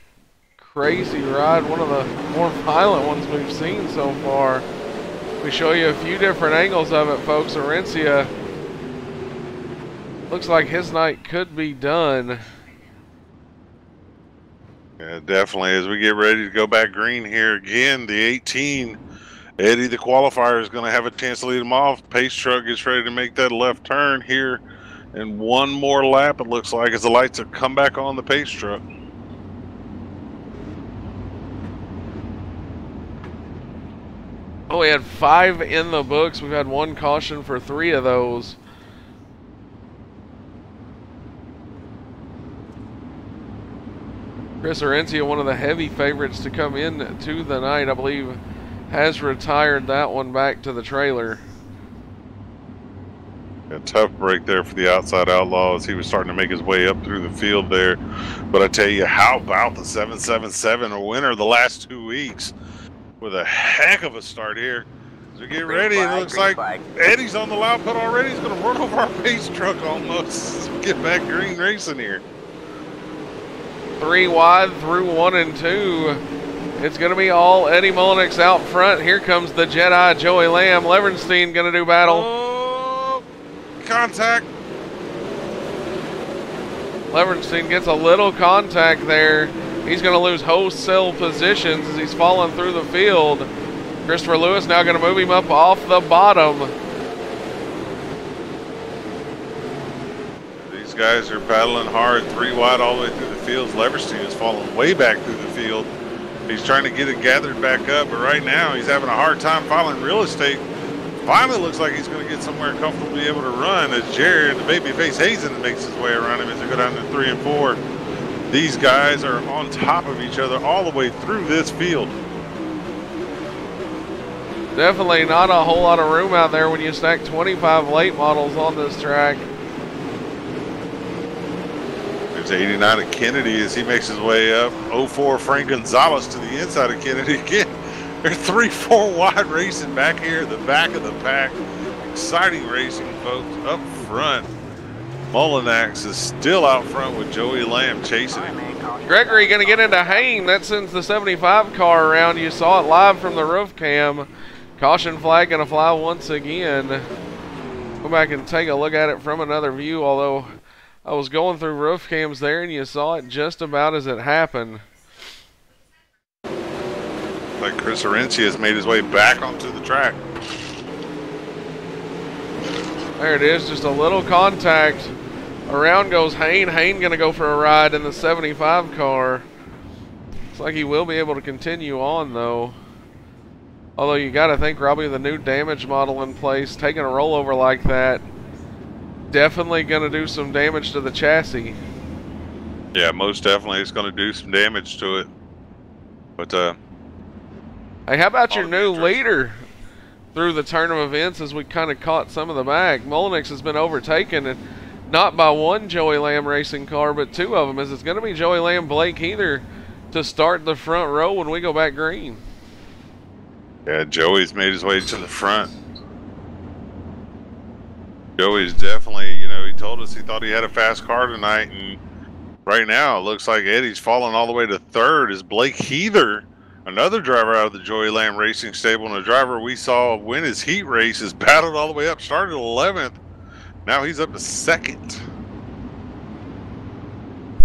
crazy ride. One of the more violent ones we've seen so far. We show you a few different angles of it, folks. Orencia looks like his night could be done. Yeah, definitely. As we get ready to go back green here again, the 18, Eddie, the qualifier, is going to have a chance to lead him off. Pace truck gets ready to make that left turn here. And one more lap, it looks like, as the lights have come back on the pace truck. Oh, we had 5 in the books. We've had 1 caution for 3 of those. Chris Orencia, one of the heavy favorites to come in to the night, I believe, has retired that one back to the trailer. A tough break there for the outside outlaw as he was starting to make his way up through the field there. But I tell you, how about the 777, a winner the last 2 weeks with a heck of a start here. As we get ready, it looks like Eddie's on the loud put already. He's going to run over our pace truck almost as we get back green racing here. 3 wide through 1 and 2. It's going to be all Eddie Mullenix out front. Here comes the Jedi, Joey Lamb. Levenstein going to do battle. Oh, contact. Levenstein gets a little contact there. He's going to lose wholesale positions as he's falling through the field. Christopher Lewis now going to move him up off the bottom. These guys are battling hard, 3 wide all the way through the fields. Leverstein is falling way back through the field. He's trying to get it gathered back up, but right now he's having a hard time following real estate. Finally looks like he's going to get somewhere comfortably able to run as Jared, the babyface Hazen, makes his way around him as they go down to 3 and 4. These guys are on top of each other all the way through this field. Definitely not a whole lot of room out there when you stack 25 late models on this track. There's 89 of Kennedy as he makes his way up. 04 Frank Gonzalez to the inside of Kennedy again. They're 3-4 wide racing back here at the back of the pack. Exciting racing, folks, up front. Mullinax is still out front with Joey Lamb chasing him. Gregory going to get into Hain. That sends the 75 car around. You saw it live from the roof cam. Caution flag going to fly once again. Go back and take a look at it from another view, although I was going through roof cams there and you saw it just about as it happened. Like Chris Orencia has made his way back onto the track. There it is, just a little contact. Around goes Hain. Hain going to go for a ride in the 75 car. Looks like he will be able to continue on, though. Although you got to think, Robbie, the new damage model in place, taking a rollover like that, definitely going to do some damage to the chassis. Yeah, most definitely. It's going to do some damage to it. But, hey, how about your new leader through the turn of events as we kind of caught some of the back? Mullenix has been overtaken, and not by one Joey Lamb racing car, but 2 of them, as it's going to be Joey Lamb, Blake Heather to start the front row when we go back green. yeah, Joey's made his way to the front. Joey's definitely, you know, he told us he thought he had a fast car tonight, and right now it looks like Eddie's falling all the way to 3rd as Blake Heather, another driver out of the Joey Lamb Racing stable, and a driver we saw win his heat race, has battled all the way up, started 11th. Now he's up to 2nd.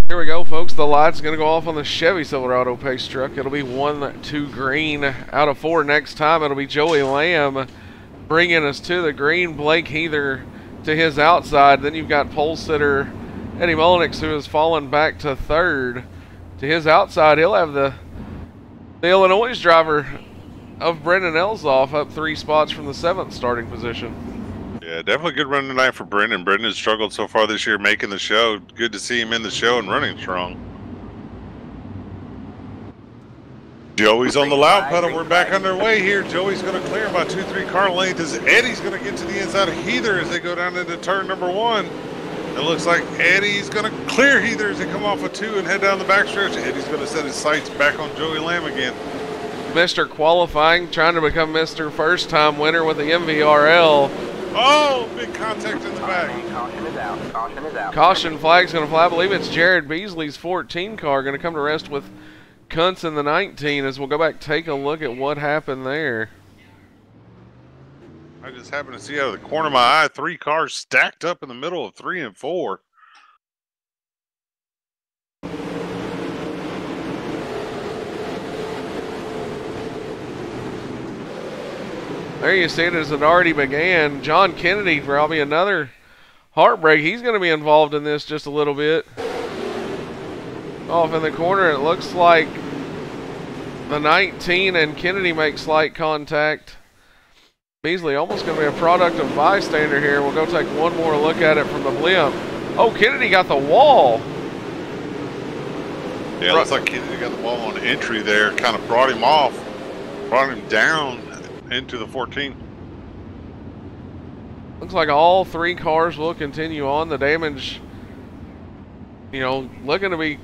Here we go, folks. The light's going to go off on the Chevy Silverado pace truck. It'll be 1-2 green out of 4 next time. It'll be Joey Lamb bringing us to the green. Blake Heather to his outside. Then you've got pole sitter Eddie Mullenix, who has fallen back to 3rd. To his outside, he'll have the Illinois driver of Brendan Elsoff up 3 spots from the 7th starting position. Yeah, definitely good run tonight for Brendan. Brendan has struggled so far this year making the show. Good to see him in the show and running strong. Joey's on the loud pedal. We're back underway here. Joey's going to clear about 2-3 car length as Eddie's going to get to the inside of Heather as they go down into turn number 1. It looks like Eddie's going to clear Heather as they come off of 2 and head down the backstretch. Eddie's going to set his sights back on Joey Lamb again. Mr. Qualifying, trying to become Mr. First-time winner with the MVRL. Oh, big contact in the back. Caution is out. Caution is out. Caution flag's going to fly. I believe it's Jared Beasley's 14 car going to come to rest with Kuntz in the 19 as we'll go back take a look at what happened there. I just happened to see out of the corner of my eye 3 cars stacked up in the middle of 3 and 4. There you see it as it already began. John Kennedy, probably another heartbreak. He's going to be involved in this just a little bit. Off in the corner, it looks like the 19 and Kennedy make slight contact. Beasley almost going to be a product of bystander here. We'll go take one more look at it from the blimp. Oh, Kennedy got the wall. Yeah, looks like Kennedy got the wall on entry there. Kind of brought him off, brought him down into the 14. Looks like all 3 cars will continue on. The damage, you know, looking to be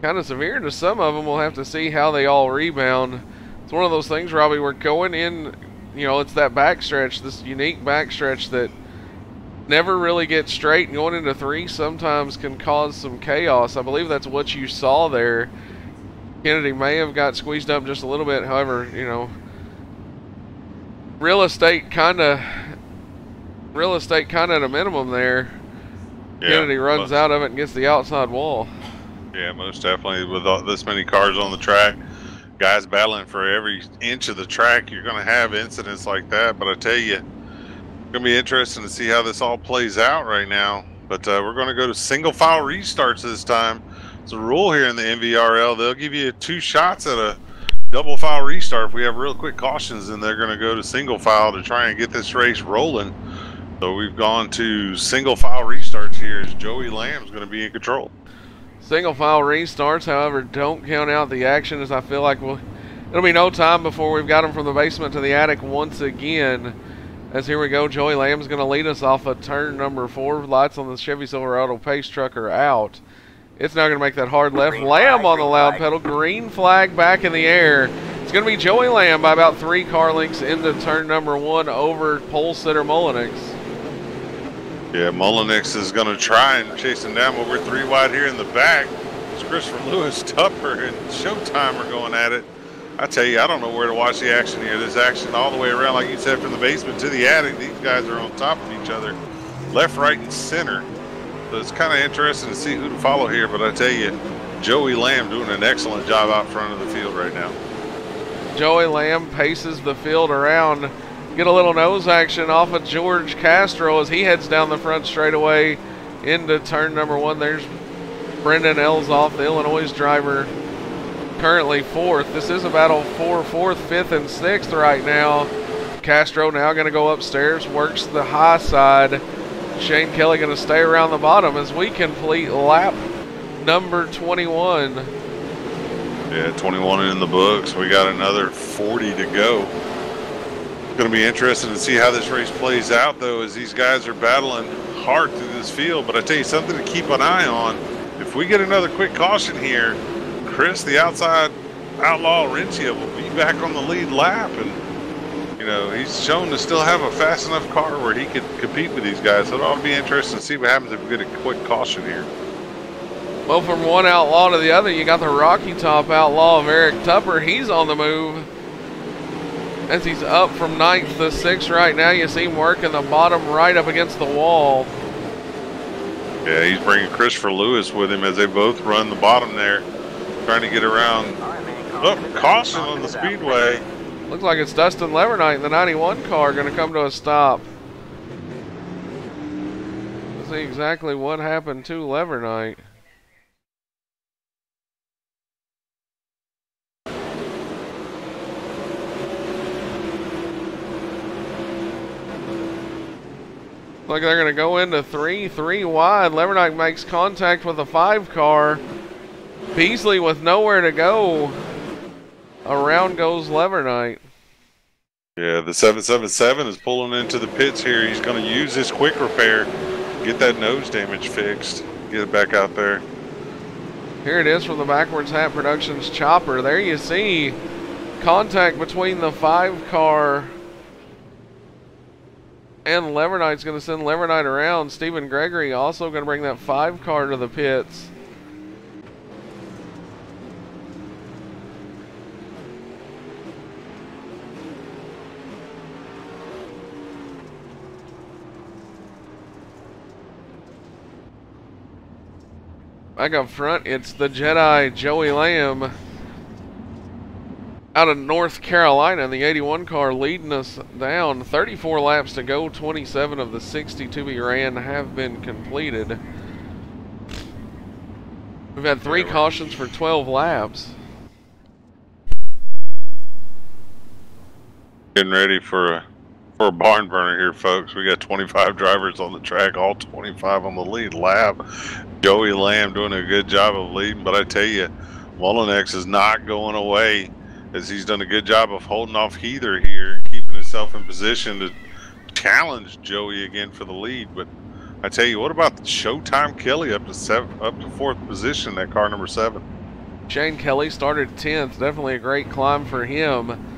kind of severe to some of them. We'll have to see how they all rebound. It's one of those things, Robbie, we're going in, you know, it's that backstretch, this unique backstretch that never really gets straight, and going into 3 sometimes can cause some chaos. I believe that's what you saw there. Kennedy may have got squeezed up just a little bit. However, you know, real estate kind of at a minimum there. Yeah, Kennedy runs out of it and gets the outside wall. Yeah, most definitely. With this many cars on the track, guys battling for every inch of the track, you're going to have incidents like that. But I tell you, it's going to be interesting to see how this all plays out right now. But we're going to go to single file restarts this time. It's a rule here in the MVRL. They'll give you 2 shots at a double file restart. If we have real quick cautions, then they're going to go to single file to try and get this race rolling. So we've gone to single file restarts here as Joey Lamb's going to be in control. Single file restarts, however, don't count out the action, as I feel like it'll be no time before we've got them from the basement to the attic once again. As here we go, Joey Lamb's going to lead us off of turn number 4. Lights on the Chevy Silverado pace truck are out. It's now going to make that hard left. Lamb on the loud pedal. Green flag back in the air. It's going to be Joey Lamb by about 3 car lengths into turn number 1 over pole sitter Mullenix. Yeah, Mullenix is going to try and chase him down, but we're 3 wide here in the back. It's Christopher Lewis, Tupper, and Showtime are going at it. I tell you, I don't know where to watch the action here. There's action all the way around, like you said, from the basement to the attic. These guys are on top of each other, left, right, and center. So it's kind of interesting to see who to follow here, but I tell you, Joey Lamb doing an excellent job out front of the field right now. Joey Lamb paces the field around. Get a little nose action off of George Castro as he heads down the front straightaway into turn number 1. There's Brendan Elzoff, the Illinois driver, currently 4th. This is a battle for 4th, 5th, and 6th right now. Castro now going to go upstairs, works the high side. Shane Kelly going to stay around the bottom as we complete lap number 21. Yeah, 21 in the books. We got another 40 to go. Going to be interesting to see how this race plays out, though, as these guys are battling hard through this field. But I tell you something to keep an eye on. If we get another quick caution here, Chris, the outside outlaw Rencia, will be back on the lead lap. And, you know, he's shown to still have a fast enough car where he could compete with these guys. So it'll be interesting to see what happens if we get a quick caution here. Well, from one outlaw to the other, you got the Rocky Top outlaw of Eric Tupper. He's on the move. As he's up from 9th to 6th right now, you see him working the bottom right up against the wall. Yeah, he's bringing Christopher Lewis with him as they both run the bottom there, trying to get around. Oh, caution on the speedway. Looks like it's Dustin Levernite in the 91 car going to come to a stop. Let's see exactly what happened to Levernite. Like they're going to go into 3 wide. Levernite makes contact with a 5 car. Beasley with nowhere to go. Around goes Levernite. Yeah, the 777 is pulling into the pits here. He's going to use this quick repair, get that nose damage fixed, get it back out there. Here it is from the Backwards Hat Productions chopper. There you see contact between the 5 car and Levernite's going to send Levernite around. Stephen Gregory also going to bring that 5 car to the pits. Back up front, it's the Jedi Joey Lamb out of North Carolina in the 81 car leading us down. 34 laps to go. 27 of the 60 to be ran have been completed. We've had 3 cautions for 12 laps. Getting ready for a barn burner here, folks. We got 25 drivers on the track, all 25 on the lead lap. Joey Lamb doing a good job of leading, but I tell you, Mullinex is not going away, as he's done a good job of holding off Heather here, keeping himself in position to challenge Joey again for the lead. But I tell you, what about Showtime Kelly up to 4th position at car number 7? Shane Kelly started 10th. Definitely a great climb for him.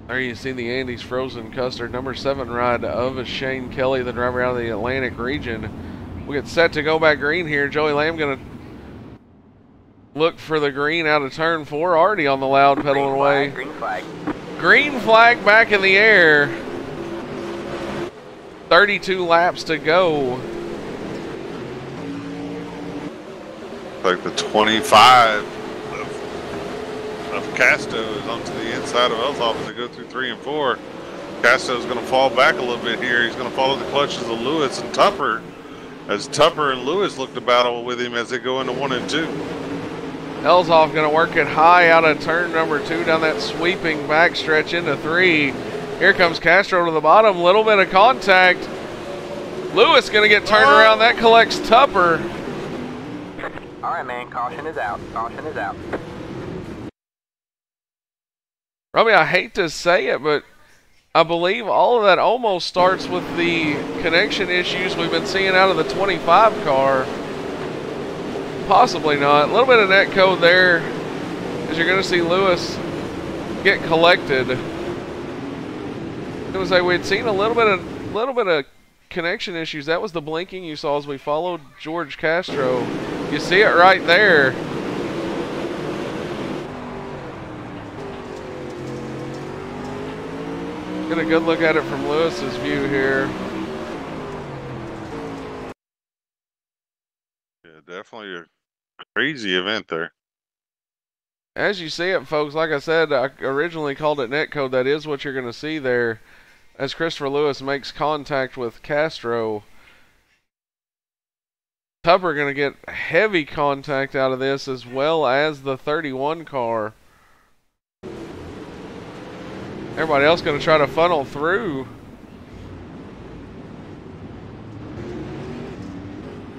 There you see the Andes Frozen Custard, number 7 ride of Shane Kelly, the driver out of the Atlantic region. We get set to go back green here. Joey Lamb going to look for the green out of turn 4, already on the loud, pedaling away. Green flag. Green flag back in the air. 32 laps to go. Like the 25 of Casto is onto the inside of Elsoff as they go through 3 and 4. Casto's going to fall back a little bit here. He's going to follow the clutches of Lewis and Tupper, as Tupper and Lewis look to battle with him as they go into 1 and 2. Elsoff going to work it high out of turn number 2 down that sweeping backstretch into 3. Here comes Castro to the bottom. Little bit of contact. Lewis going to get turned around. That collects Tupper. All right, man. Caution is out. Caution is out. Robbie, I hate to say it, but I believe all of that almost starts with the connection issues we've been seeing out of the 25 car. Possibly not. A little bit of net code there, as you're going to see Lewis get collected. I was going to say we'd seen a little bit of connection issues. That was the blinking you saw as we followed George Castro. You see it right there. Get a good look at it from Lewis's view here. Yeah, definitely a crazy event there. As you see it, folks, like I said, I originally called it netcode. That is what you're going to see there as Christopher Lewis makes contact with Castro. Tupper going to get heavy contact out of this, as well as the 31 car. Everybody else going to try to funnel through.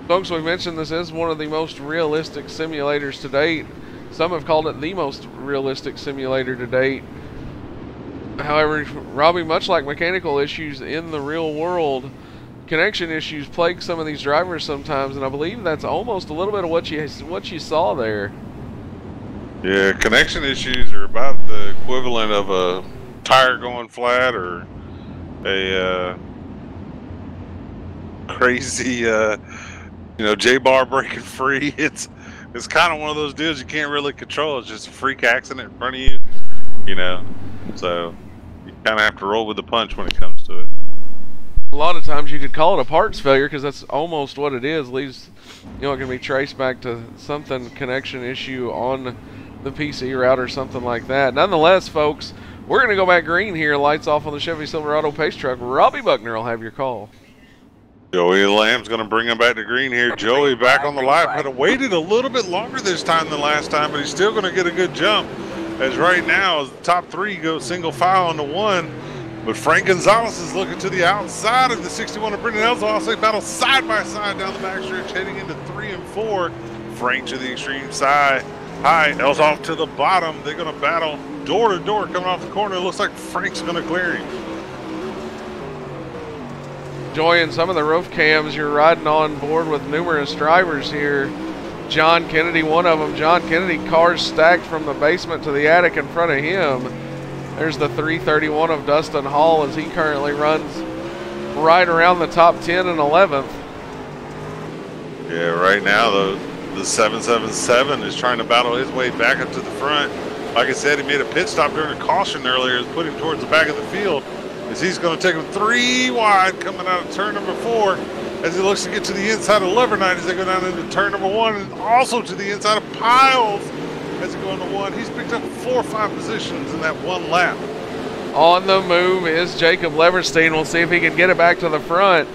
Folks, we mentioned this is one of the most realistic simulators to date. Some have called it the most realistic simulator to date. However, Robbie, much like mechanical issues in the real world, connection issues plague some of these drivers sometimes, and I believe that's almost a little bit of what you saw there. Yeah, connection issues are about the equivalent of a tire going flat or a crazy J-bar breaking free. It's kind of one of those deals you can't really control. It's just a freak accident in front of you, so you kind of have to roll with the punch when it comes to it. A lot of times you could call it a parts failure, because that's almost what it is. At least, it can be traced back to something, connection issue on the PC route or something like that. Nonetheless, folks, we're going to go back green here. Lights off on the Chevy Silverado pace truck. Robbie Buckner will have your call. Joey Lamb's going to bring him back to green here. Joey back on the lap. Had waited a little bit longer this time than last time, but he's still going to get a good jump. As right now, the top 3 go single file into 1. But Frank Gonzalez is looking to the outside of the 61 of Brendan Elsoff. They battle side by side down the backstretch, heading into 3 and 4. Frank to the extreme side. High, Elsoff to the bottom. They're going to battle door to door coming off the corner. It looks like Frank's going to clear him. Enjoying some of the roof cams. You're riding on board with numerous drivers here. John Kennedy, one of them. John Kennedy, cars stacked from the basement to the attic in front of him. There's the 331 of Dustin Hall as he currently runs right around the top 10 and 11th. Yeah, right now the 777 is trying to battle his way back up to the front. Like I said, he made a pit stop during a caution earlier, put him towards the back of the field, as he's going to take him 3 wide coming out of turn number 4. as he looks to get to the inside of Levernight as they go down into turn number 1, and also to the inside of Piles as they go into 1. He's picked up 4 or 5 positions in that 1 lap. On the move is Jacob Leverstein. We'll see if he can get it back to the front.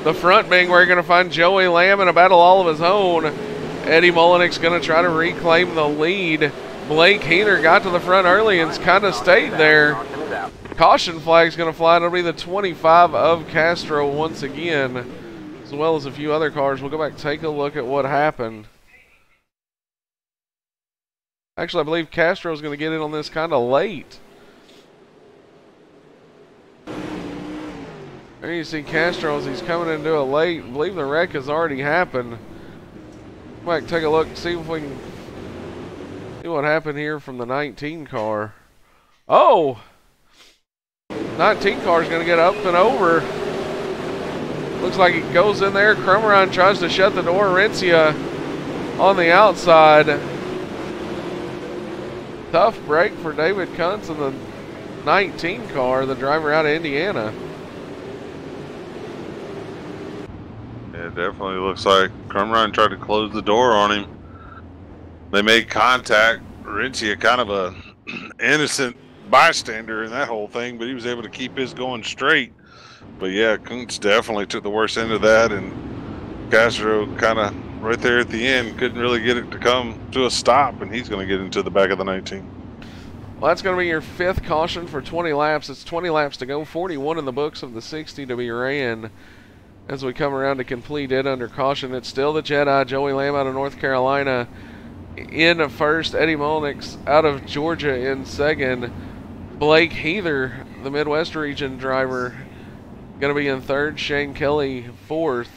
The front being where you're going to find Joey Lamb in a battle all of his own. Eddie Mullenix going to try to reclaim the lead. Blake Heather got to the front early and kind of stayed there. Caution flag's going to fly. It'll be the 25 of Castro once again, as well as a few other cars. We'll go back and take a look at what happened. Actually, I believe Castro's going to get in on this kind of late. There you see Castro as he's coming into it late. I believe the wreck has already happened. Go back and take a look and see if we can see what happened here from the 19 car. Oh! 19 car is going to get up and over. Looks like it goes in there. Crummeron tries to shut the door. Rencia on the outside. Tough break for David Kuntz in the 19 car, the driver out of Indiana. Yeah, it definitely looks like Crummeron tried to close the door on him. They made contact. Rencia kind of a innocent bystander in that whole thing, but he was able to keep his going straight. But yeah, Kuntz definitely took the worst end of that, and Castro kind of right there at the end couldn't really get it to come to a stop, and he's going to get into the back of the 19. Well, that's going to be your 5th caution for 20 laps. It's 20 laps to go, 41 in the books of the 60 to be ran. As we come around to complete it under caution, it's still the Jedi, Joey Lamb out of North Carolina in first, Eddie Mullenix out of Georgia in second. Blake Heather, the Midwest region driver, going to be in third. Shane Kelly, 4th.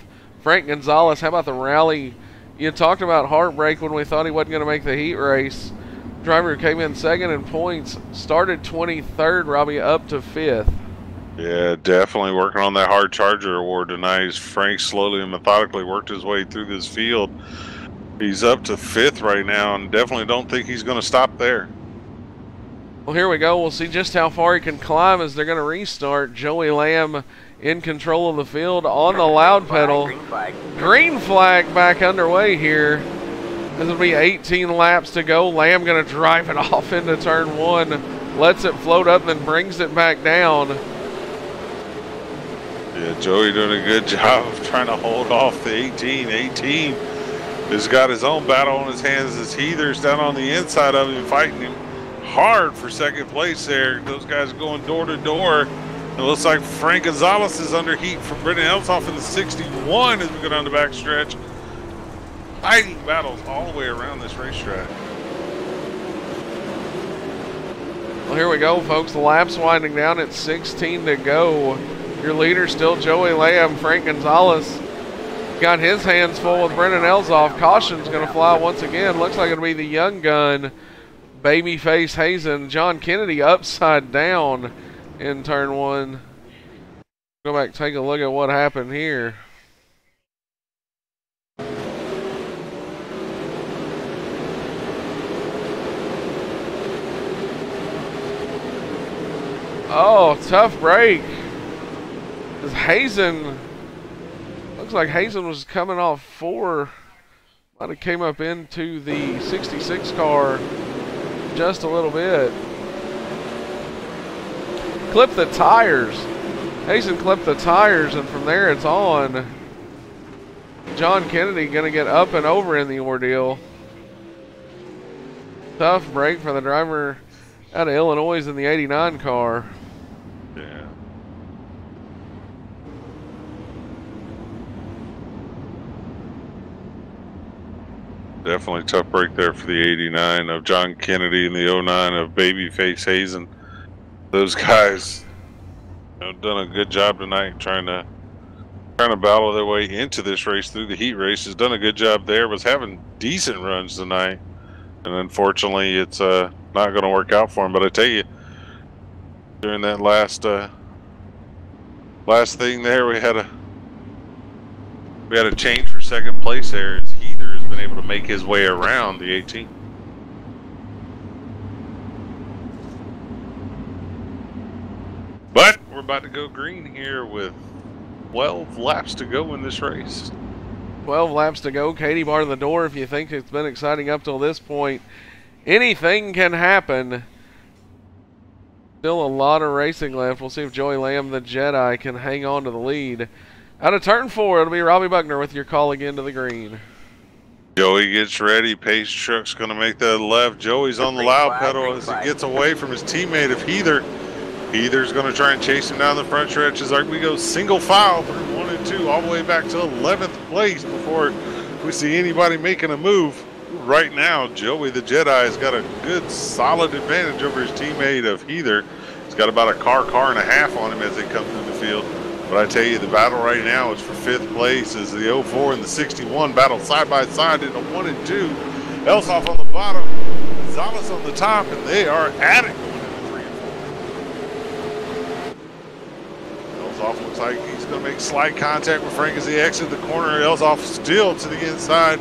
Frank Gonzalez, how about the rally? You talked about heartbreak when we thought he wasn't going to make the heat race. Driver who came in second in points, started 23rd, Robbie, up to 5th. Yeah, definitely working on that hard charger award tonight. Frank slowly and methodically worked his way through this field. He's up to 5th right now, and definitely don't think he's going to stop there. Well, here we go. We'll see just how far he can climb as they're going to restart. Joey Lamb in control of the field on the loud pedal. Green flag back underway here. This will be 18 laps to go. Lamb going to drive it off into turn 1. Lets it float up, then brings it back down. Yeah, Joey doing a good job of trying to hold off the 18. 18 has got his own battle on his hands as Heather's down on the inside of him, fighting him hard for second place there. Those guys going door to door. It looks like Frank Gonzalez is under heat from Brendan Elsoff in the 61 as we go down the back stretch. Fighting battles all the way around this racetrack. Well, here we go, folks. The lap's winding down at 16 to go. Your leader still Joey Lamb. Frank Gonzalez got his hands full with Brendan Elsoff. Caution's going to fly once again. Looks like it'll be the young gun, Babyface Hazen. John Kennedy upside down in turn 1. Go back and take a look at what happened here. Oh, tough break. As Hazen, looks like Hazen was coming off 4. Might have came up into the 66 car just a little bit. Clipped the tires. Hazen clipped the tires, and from there it's on. John Kennedy going to get up and over in the ordeal. Tough break for the driver out of Illinois in the 89 car. Yeah. Definitely tough break there for the 89 of John Kennedy and the 09 of Babyface Hazen. Those guys have done a good job tonight trying to battle their way into this race through the heat race. Has done a good job there. Was having decent runs tonight, and unfortunately, it's not going to work out for him. But I tell you, during that last thing there, we had a change for second place there as Heather has been able to make his way around the 18. But we're about to go green here with 12 laps to go in this race. 12 laps to go. Katie, bar the door if you think it's been exciting up till this point. Anything can happen. Still a lot of racing left. We'll see if Joey Lamb, the Jedi, can hang on to the lead. Out of turn 4, it'll be Robbie Buckner with your call again to the green. Joey gets ready. Pace truck's going to make that left. Joey's on the loud pedal as he gets away from his teammate of Heather. Heather's going to try and chase him down the front stretch as we go single file through 1 and 2 all the way back to 11th place before we see anybody making a move. Right now, Joey the Jedi has got a good solid advantage over his teammate of Heather. He's got about a car and a half on him as they come through the field. But I tell you, the battle right now is for 5th place as the 04 and the 61 battle side by side in a 1 and 2. Elsoff on the bottom, Gonzalez on the top, and they are at it going into 3 and 4. Elsoff looks like he's going to make slight contact with Frank as he exits the corner. Elsoff still to the inside.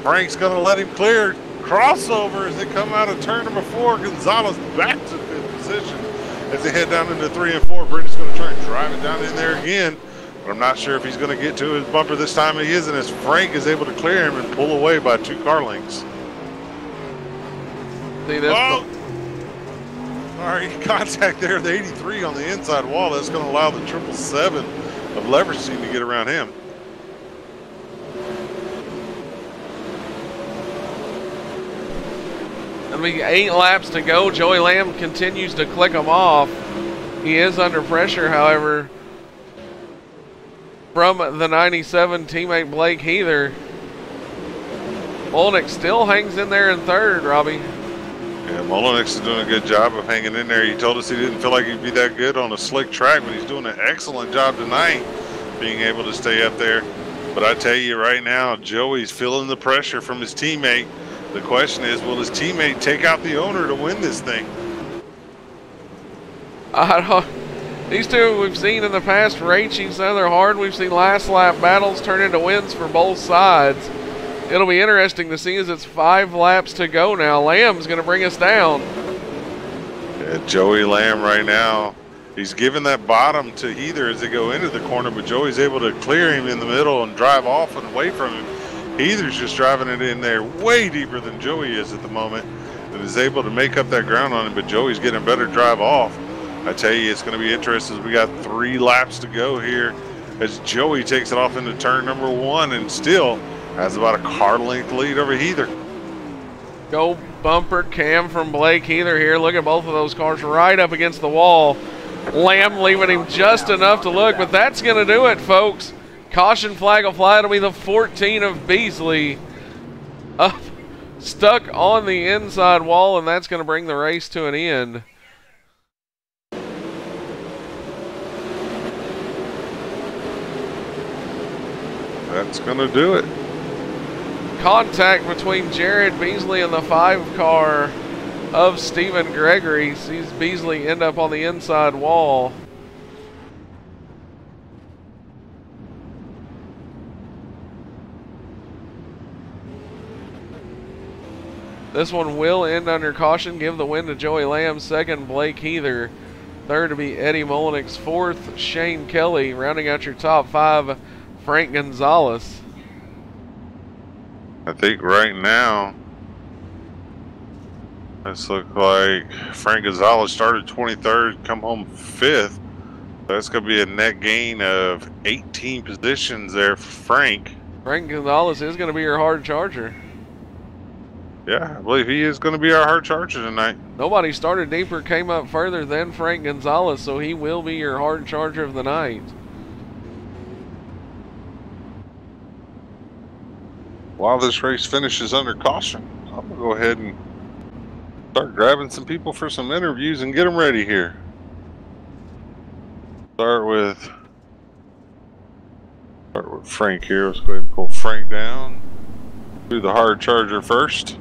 Frank's going to let him clear. Crossover as they come out of turn number 4. Gonzalez back to 5th position. As they head down into 3 and 4, Britton's going to try and drive it down in there again. But I'm not sure if he's going to get to his bumper this time. He isn't, as Frank is able to clear him and pull away by 2 car lengths. See this? Oh! Sorry, contact there, the 83 on the inside wall. That's going to allow the 777 of Leverstein to get around him. It'll be 8 laps to go. Joey Lamb continues to click them off. He is under pressure, however, from the 97 teammate Blake Heather. Molnick still hangs in there in 3rd, Robbie. Yeah, Molnick is doing a good job of hanging in there. He told us he didn't feel like he'd be that good on a slick track, but he's doing an excellent job tonight being able to stay up there. But I tell you right now, Joey's feeling the pressure from his teammate. The question is, will his teammate take out the owner to win this thing? These two we've seen in the past race each other hard. We've seen last lap battles turn into wins for both sides. It'll be interesting to see as it's 5 laps to go now. Lamb's going to bring us down. Yeah, Joey Lamb right now, he's giving that bottom to Heather as they go into the corner, but Joey's able to clear him in the middle and drive off and away from him. Heather's just driving it in there way deeper than Joey is at the moment and is able to make up that ground on him, but Joey's getting a better drive off. I tell you, it's going to be interesting as we got 3 laps to go here as Joey takes it off into turn number 1 and still has about a car length lead over Heather. Go bumper cam from Blake Heather here. Look at both of those cars right up against the wall. Lamb leaving him just enough to look, but that's going to do it, folks. Caution flag will fly. It'll be the 14 of Beasley up, stuck on the inside wall, and that's going to bring the race to an end. That's going to do it. Contact between Jared Beasley and the 5 car of Stephen Gregory. Sees Beasley end up on the inside wall. This one will end under caution. Give the win to Joey Lamb. 2nd, Blake Heather. 3rd to be Eddie Molnick's. 4th, Shane Kelly. Rounding out your top 5, Frank Gonzalez. I think right now, this looks like Frank Gonzalez started 23rd, come home 5th. That's going to be a net gain of 18 positions there for Frank. Frank Gonzalez is going to be your hard charger. Yeah, I believe he is going to be our hard charger tonight. Nobody started deeper, came up further than Frank Gonzalez, so he will be your hard charger of the night. While this race finishes under caution, I'm going to go ahead and start grabbing some people for some interviews and get them ready here. Start with Frank here. Let's go ahead and pull Frank down. Do the hard charger first.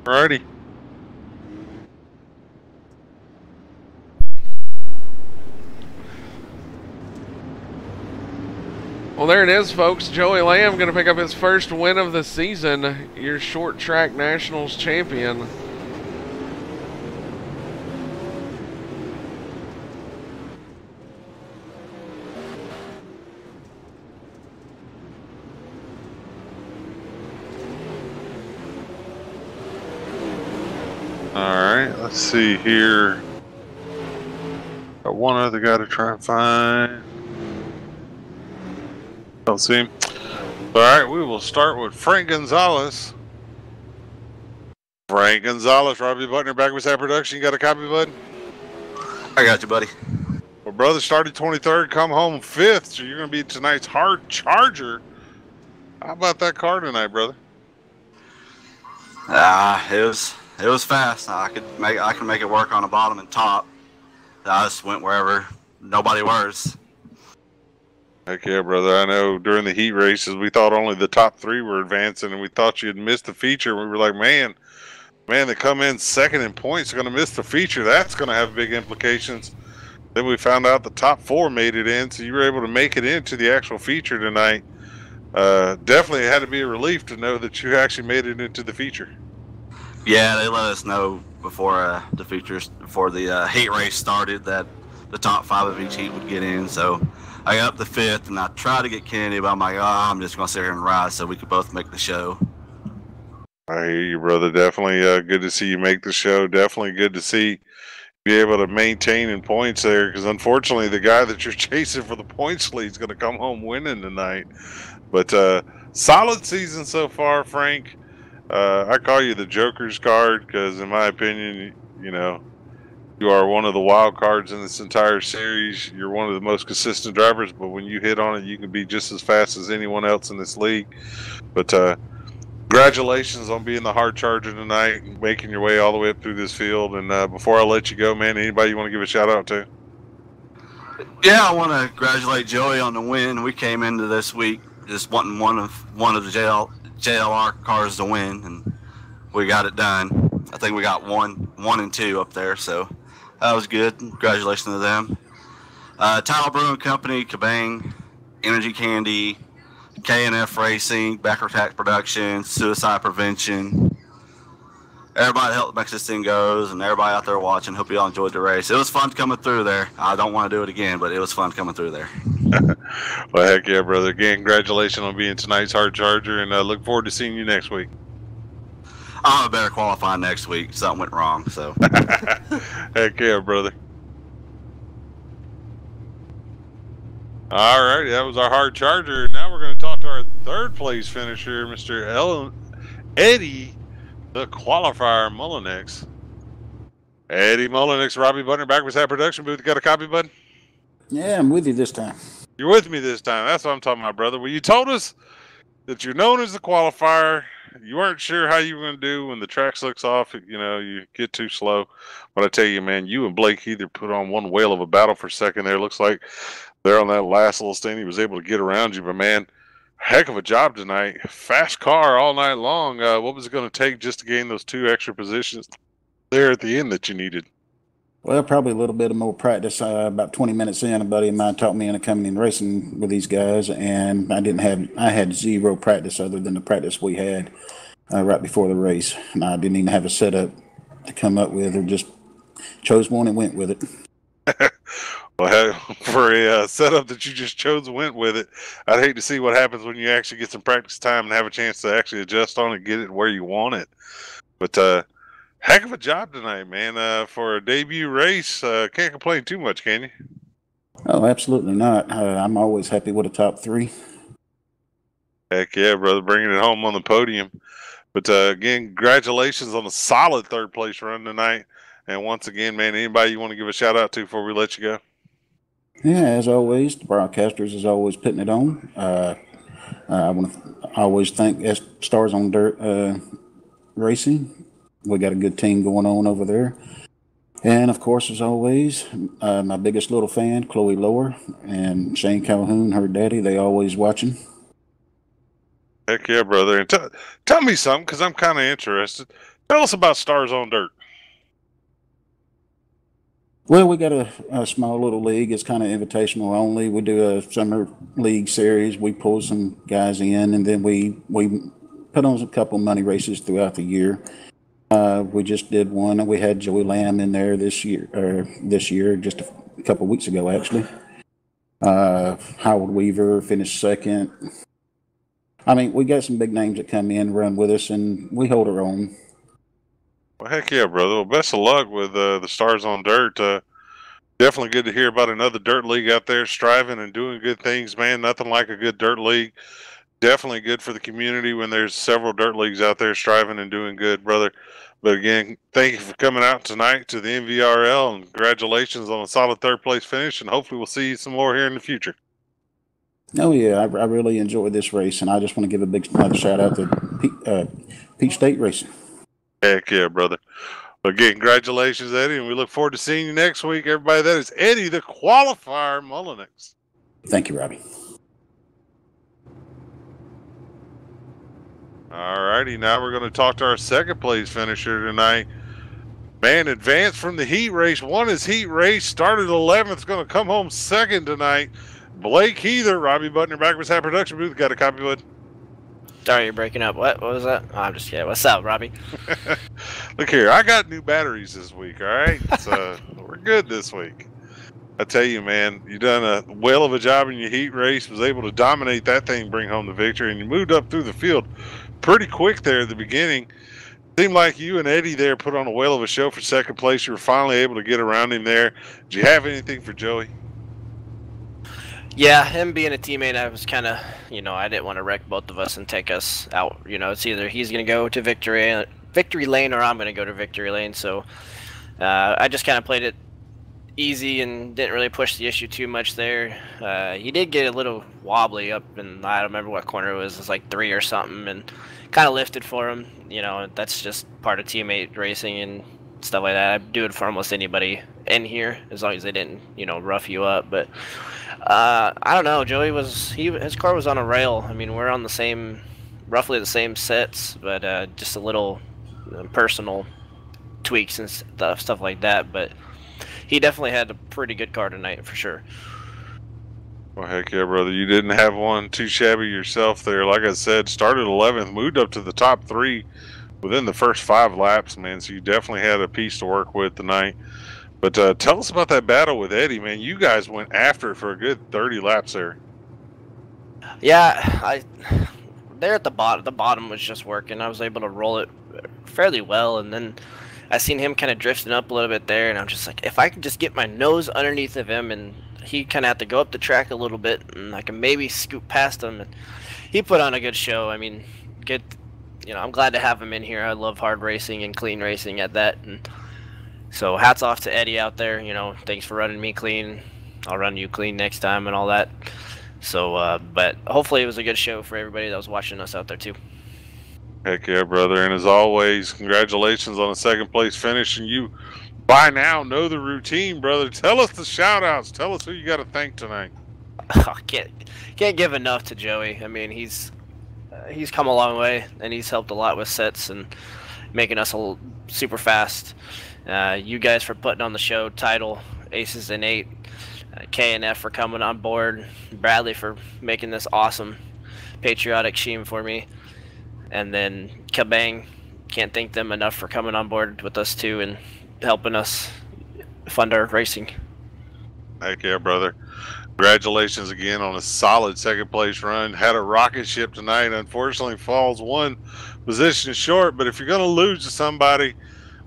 Alrighty. Well, there it is, folks. Joey Lamb going to pick up his first win of the season. Your short track nationals champion. Alright, let's see here. Got one other guy to try and find. Don't see him. Alright, we will start with Frank Gonzalez. Frank Gonzalez, Robbie Butner, back with that production. You got a copy, bud? I got you, buddy. Well, brother, started 23rd, come home 5th, so you're going to be tonight's hard charger. How about that car tonight, brother? It was fast. I can make it work on the bottom and top. I just went wherever nobody was. Heck yeah, brother. I know during the heat races, we thought only the top 3 were advancing, and we thought you'd missed the feature. We were like, man, they come in second in points are going to miss the feature. That's going to have big implications. Then we found out the top 4 made it in, so you were able to make it into the actual feature tonight. Definitely had to be a relief to know that you actually made it into the feature. Yeah, they let us know before the heat race started that the top 5 of each heat would get in. So I got up to 5th, and I tried to get Kennedy, but I'm like, I'm just going to sit here and ride so we could both make the show. I hear you, brother. Definitely good to see you make the show. Definitely good to see be able to maintain in points there, because unfortunately the guy that you're chasing for the points lead is going to come home winning tonight. But solid season so far, Frank. I call you the Joker's card because, in my opinion, you are one of the wild cards in this entire series. You're one of the most consistent drivers, but when you hit on it, you can be just as fast as anyone else in this league. But congratulations on being the hard charger tonight and making your way all the way up through this field. And before I let you go, man, anybody you want to give a shout out to? Yeah, I want to congratulate Joey on the win. We came into this week just wanting one of the JLR cars to win, and we got it done. I think we got one and 2 up there, so that was good. Congratulations to them. Title Brewing Company, Kabang, Energy Candy, K&F Racing, Backer Attack Production, Suicide Prevention. Everybody helped make this thing goes, and everybody out there watching. Hope you all enjoyed the race. It was fun coming through there. I don't want to do it again, but it was fun coming through there. Well, heck yeah, brother. Again, congratulations on being tonight's hard charger, and look forward to seeing you next week. I'm better qualify next week. Something went wrong, so. Heck yeah, brother. All right, that was our hard charger. Now we're going to talk to our 3rd place finisher, Mr. Eddie, the qualifier Mullinex. Eddie Mullinex, Robbie Butner, back with that production booth. You got a copy, bud? Yeah, I'm with you this time. You're with me this time. That's what I'm talking about, brother. Well, you told us that you're known as the qualifier. You weren't sure how you were going to do when the track slicks off. You get too slow. But I tell you, man, you and Blake either put on one whale of a battle for a second there. Looks like there on that last little stand, he was able to get around you. But, man, heck of a job tonight. Fast car all night long. What was it going to take just to gain those 2 extra positions there at the end that you needed? Well, probably a little bit of more practice. About 20 minutes in, a buddy of mine taught me into coming in racing with these guys, and I had 0 practice other than the practice we had right before the race. And I didn't even have a setup to come up with, or just chose one and went with it. Well, for a setup that you just chose and went with it, I'd hate to see what happens when you actually get some practice time and have a chance to actually adjust on it, get it where you want it. But heck of a job tonight, man. For a debut race, can't complain too much, can you? Oh, absolutely not. I'm always happy with a top 3. Heck yeah, brother, bringing it home on the podium. But again, congratulations on a solid 3rd place run tonight. And once again, man, anybody you want to give a shout out to before we let you go? Yeah, as always, the broadcasters is always putting it on. I want to always thank Stars on Dirt Racing. We got a good team going on over there. And, of course, as always, my biggest little fan, Chloe Lower, and Shane Calhoun, her daddy, they always watching. Heck yeah, brother. And tell me something, because I'm kind of interested. Tell us about Stars on Dirt. Well, we got a small little league. It's kind of invitational only. We do a summer league series. We pull some guys in, and then we put on a couple money races throughout the year. We just did one, and we had Joey Lamb in there this year, just a couple weeks ago, actually. Howard Weaver finished second. I mean, we got some big names that come in, run with us, and we hold our own. Well, heck yeah, brother. Well, best of luck with the Stars on Dirt. Definitely good to hear about another dirt league out there striving and doing good things, man. Nothing like a good dirt league. Definitely good for the community when there's several dirt leagues out there striving and doing good, brother. But again, thank you for coming out tonight to the MVRL, and congratulations on a solid third place finish, and hopefully we'll see you some more here in the future. Oh yeah, I really enjoyed this race, and I just want to give a big shout out to Peach State Racing. Heck yeah, brother. Again, congratulations, Eddie, and we look forward to seeing you next week. Everybody, that is Eddie, the qualifier Mullenix. Thank you, Robbie. All righty, now we're going to talk to our second place finisher tonight. Man, advanced from the heat race, won his heat race, started 11th, going to come home second tonight. Blake Heather, Robbie Butner, Backwards Hat Production Booth. Got a copy, bud? Sorry, you're breaking up. What was that? Oh, I'm just kidding. What's up, Robbie? Look here, I got new batteries this week, all right? So we're good this week. I tell you, man, you done a whale of a job in your heat race, was able to dominate that thing, bring home the victory, and you moved up through the field pretty quick there at the beginning. Seemed like you and Eddie there put on a whale of a show for second place. You were finally able to get around him there. Did you have anything for Joey? Yeah, him being a teammate, I was kind of, I didn't want to wreck both of us and take us out. It's either he's going to go to victory lane or I'm going to go to victory lane. So I just kind of played it easy and didn't really push the issue too much there. He did get a little wobbly up, and I don't remember what corner it was. It was like 3 or something, and kind of lifted for him. That's just part of teammate racing and stuff like that. I do it for almost anybody in here, as long as they didn't, rough you up. But I don't know. Joey his car was on a rail. I mean, we're on roughly the same sets, but just a little personal tweaks and stuff like that. But he definitely had a pretty good car tonight, for sure. Well, heck yeah, brother. You didn't have one too shabby yourself there. Like I said, started 11th, moved up to the top 3 within the first 5 laps, man. So you definitely had a piece to work with tonight. But tell us about that battle with Eddie, man. You guys went after it for a good 30 laps there. Yeah, there at the bottom was just working. I was able to roll it fairly well, and then I seen him kind of drifting up a little bit there, and I'm just like, if I can just get my nose underneath of him, and he kind of had to go up the track a little bit, and I can maybe scoop past him. And he put on a good show. I mean, I'm glad to have him in here. I love hard racing and clean racing at that. And so hats off to Eddie out there. Thanks for running me clean. I'll run you clean next time and all that. So, but hopefully it was a good show for everybody that was watching us out there too. Heck yeah, brother. And as always, congratulations on a second place finish. And you, by now, know the routine, brother. Tell us the shout-outs. Tell us who you got to thank tonight. I can't give enough to Joey. I mean, he's come a long way, and he's helped a lot with sets and making us super fast. You guys for putting on the show, Title, Aces and 8, KNF for coming on board, Bradley for making this awesome patriotic sheen for me, and then Kabang, can't thank them enough for coming on board with us too and helping us fund our racing. Heck yeah, brother. Congratulations again on a solid second place run. Had a rocket ship tonight. Unfortunately, falls 1 position short, but if you're going to lose to somebody,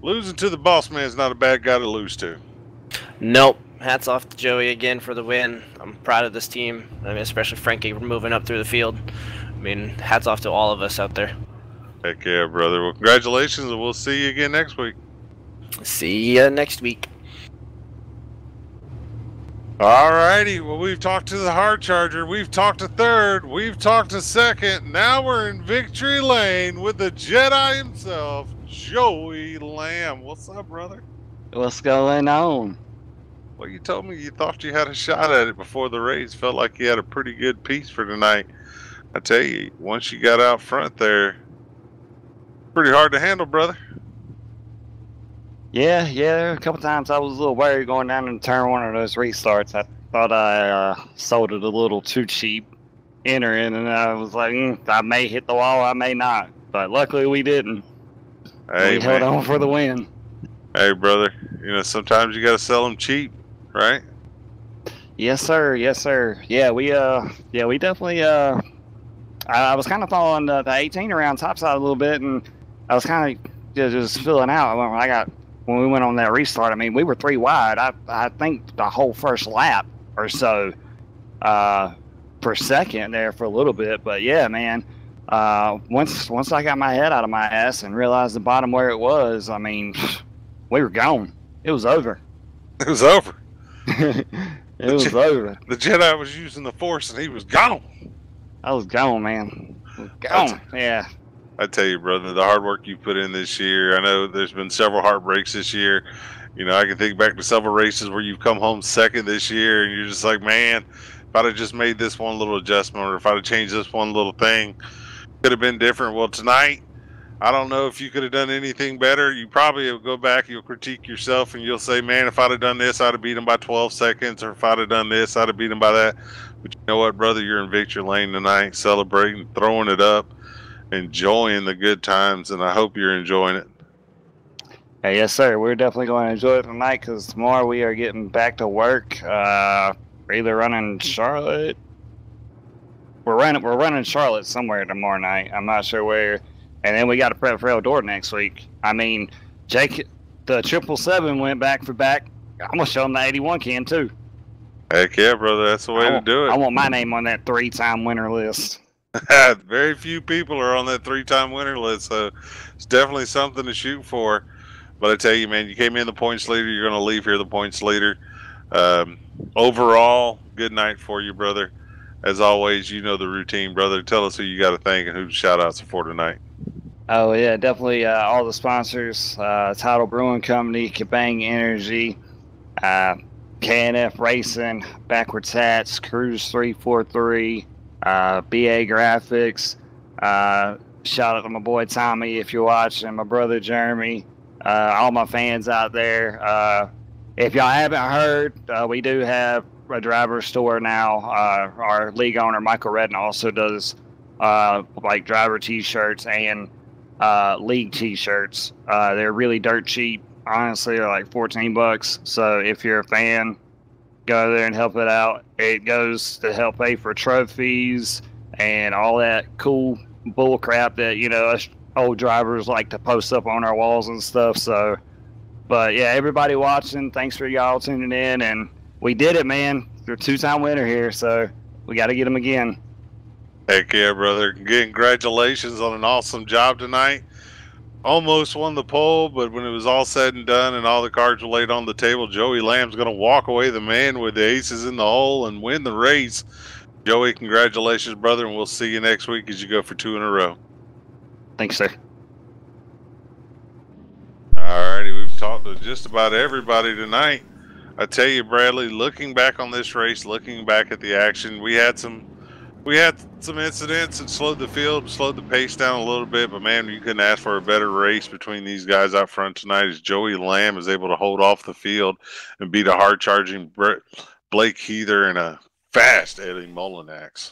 losing to the boss man is not a bad guy to lose to. Nope. Hats off to Joey again for the win. I'm proud of this team. I mean, especially Frankie moving up through the field. I mean, hats off to all of us out there. Heck yeah, brother. Well, congratulations, and we'll see you again next week. See ya next week. All righty. Well, we've talked to the hard charger. We've talked to third. We've talked to second. Now we're in victory lane with the Jedi himself, Joey Lamb. What's up, brother? What's going on? Well, you told me you thought you had a shot at it before the race. Felt like you had a pretty good piece for tonight. I tell you, once you got out front there, pretty hard to handle, brother. Yeah. A couple times I was a little worried going down in turn one of those restarts. I thought I sold it a little too cheap entering, and I was like, I may hit the wall, I may not. But luckily we didn't. And Hey, we held man. on for the win. Hey, brother. Sometimes you got to sell them cheap, right? Yes, sir. Yes, sir. Yeah, we definitely I was kind of following the 18 around topside a little bit, and I was kind of just filling out. When we went on that restart, I mean, we were 3 wide. I think the whole first lap or so per second there for a little bit. But yeah, man, once I got my head out of my ass and realized the bottom where it was, I mean, we were gone. It was over. It was over. It was over. The Jedi was using the Force, and he was gone. I was gone, man. Gone. Yeah. I tell you, brother, the hard work you put in this year. I know there's been several heartbreaks this year. I can think back to several races where you've come home second this year, and you're just like, man, if I'd have just made this one little adjustment, or if I'd have changed this one little thing, could have been different. Well, tonight, I don't know if you could have done anything better. You probably will go back, you'll critique yourself, and you'll say, man, if I'd have done this, I'd have beat him by 12 seconds, or if I'd have done this, I'd have beat him by that. But you know what, brother? You're in victory lane tonight, celebrating, throwing it up, enjoying the good times, and I hope you're enjoying it. Hey, yes, sir. We're definitely going to enjoy it tonight because tomorrow we are getting back to work. We're either running Charlotte. We're running Charlotte somewhere tomorrow night. I'm not sure where. And then we got to prep for Eldora next week. I mean, Jake, the 777 went back for back. I'm gonna show him the 81 can too. Heck yeah, brother. That's the way to do it. I want my name on that 3-time winner list. Very few people are on that 3-time winner list, so it's definitely something to shoot for. But I tell you, man, you came in the points leader. You're going to leave here the points leader. Overall, good night for you, brother. As always, you know the routine, brother. Tell us who you got to thank and who the shout-outs are for tonight. Oh, yeah, definitely all the sponsors, Title Brewing Company, Kabang Energy, KNF Racing, Backwards Hats, Cruise 343, BA Graphics. Shout out to my boy Tommy if you're watching, my brother Jeremy, all my fans out there. If y'all haven't heard, we do have a driver store now. Our league owner, Michael Redden, also does like driver t-shirts and league t-shirts. They're really dirt cheap. Honestly, they're like $14. So if you're a fan, go there and help it out. It goes to help pay for trophies and all that cool bull crap that, us old drivers like to post up on our walls and stuff. So, but yeah, everybody watching, thanks for y'all tuning in. And we did it, man. You're a 2-time winner here, so we got to get them again. Heck yeah, brother. Again, congratulations on an awesome job tonight. Almost won the pole, but when it was all said and done and all the cards were laid on the table, Joey Lamb's going to walk away the man with the aces in the hole and win the race. Joey, congratulations, brother, and we'll see you next week as you go for 2 in a row. Thanks, sir. Alrighty, we've talked to just about everybody tonight. I tell you, Bradley, looking back on this race, looking back at the action, we had some incidents that slowed the field, slowed the pace down a little bit, but man, you couldn't ask for a better race between these guys out front tonight as Joey Lamb is able to hold off the field and beat a hard-charging Blake Heather and a fast Eddie Molinax.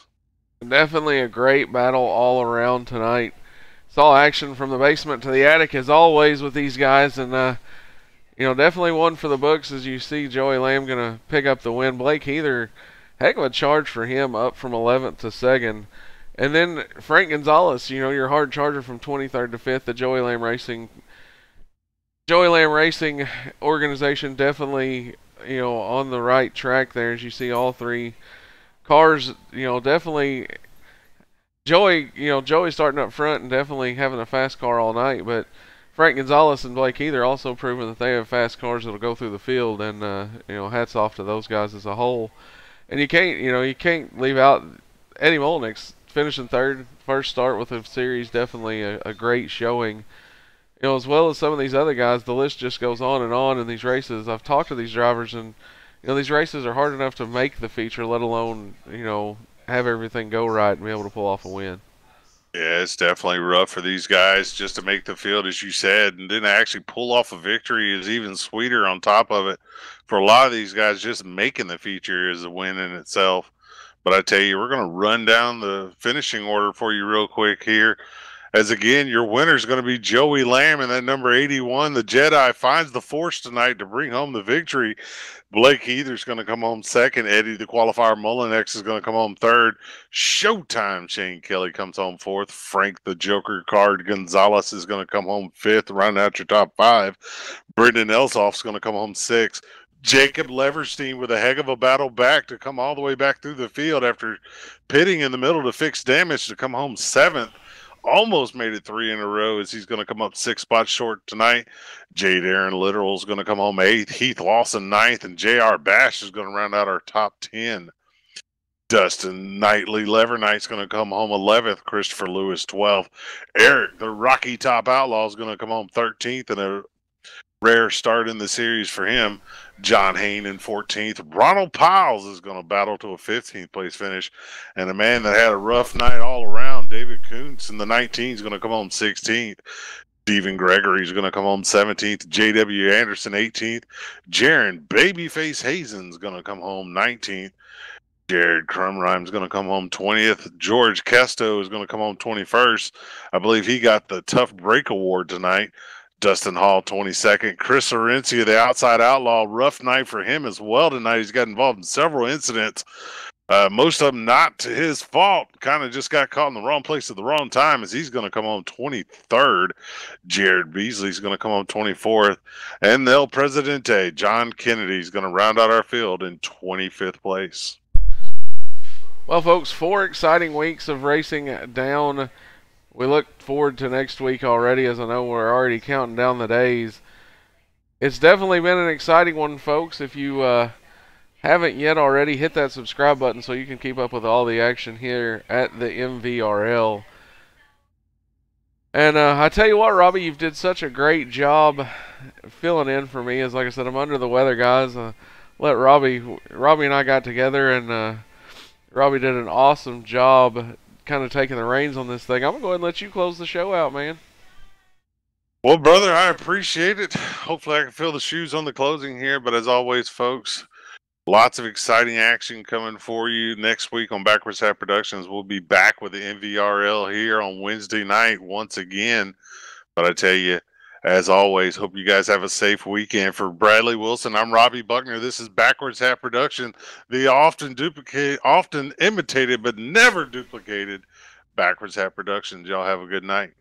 Definitely a great battle all around tonight. Saw action from the basement to the attic as always with these guys, and definitely one for the books as you see Joey Lamb going to pick up the win. Blake Heather, heck of a charge for him, up from 11th to 2nd. And then Frank Gonzalez, your hard charger from 23rd to 5th, the Joey Lamb Racing organization definitely, on the right track there as you see all three cars, definitely Joey's starting up front and definitely having a fast car all night, but Frank Gonzalez and Blake Heather also proven that they have fast cars that'll go through the field, and hats off to those guys as a whole. And you can't leave out Eddie Molnix finishing third, first start with a series, definitely a great showing. As well as some of these other guys, the list just goes on in these races. I've talked to these drivers, and these races are hard enough to make the feature, let alone have everything go right and be able to pull off a win. Yeah, it's definitely rough for these guys just to make the field, as you said, and then actually pull off a victory is even sweeter on top of it. For a lot of these guys, just making the feature is a win in itself. But I tell you, we're going to run down the finishing order for you real quick here. As again, your winner is going to be Joey Lamb, and that number 81, the Jedi, finds the force tonight to bring home the victory. Blake Heather's going to come home second. Eddie, the qualifier Mullinex, is going to come home third. Showtime Shane Kelly comes home fourth. Frank, the Joker card Gonzalez, is going to come home fifth, rounding out your top five. Brendan Elsoff's going to come home sixth. Jacob Leverstein with a heck of a battle back to come all the way back through the field after pitting in the middle to fix damage to come home seventh. Almost made it 3 in a row as he's going to come up 6 spots short tonight. Jade Aaron Literal is going to come home 8th. Heath Lawson 9th. And J.R. Bash is going to round out our top 10. Dustin Knightley Levernight's going to come home 11th. Christopher Lewis 12th. Eric, the Rocky Top Outlaw, is going to come home 13th. And a rare start in the series for him. John Hain in 14th. Ronald Piles is going to battle to a 15th place finish. And a man that had a rough night all around, David Kuntz in the 19 is going to come home 16th. Stephen Gregory is going to come home 17th. J.W. Anderson 18th. Jaron Babyface Hazen is going to come home 19th. Jared Crumrime is going to come home 20th. George Kesto is going to come home 21st. I believe he got the Tough Break Award tonight. Dustin Hall, 22nd. Chris Orencia, the outside outlaw, rough night for him as well tonight. He's got involved in several incidents, most of them not to his fault. Kind of just got caught in the wrong place at the wrong time as he's going to come home 23rd. Jared Beasley's going to come home 24th. And El Presidente, John Kennedy, is going to round out our field in 25th place. Well, folks, 4 exciting weeks of racing down. We look forward to next week already, as I know we're already counting down the days. It's definitely been an exciting one, folks. If you haven't yet already, hit that subscribe button so you can keep up with all the action here at the MVRL. And I tell you what, Robbie, you've did such a great job filling in for me. As like I said, I'm under the weather, guys. Let Robbie and I got together, and Robbie did an awesome job kind of taking the reins on this thing. I'm going to go ahead and let you close the show out, man. Well, brother, I appreciate it. Hopefully I can fill the shoes on the closing here. But as always, folks, lots of exciting action coming for you next week on Backwards Hat Productions. We'll be back with the MVRL here on Wednesday night once again. But I tell you, as always, hope you guys have a safe weekend. For Bradley Wilson, I'm Robbie Buckner. This is Backwards Hat Production, the often imitated but never duplicated Backwards Hat Productions. Y'all have a good night.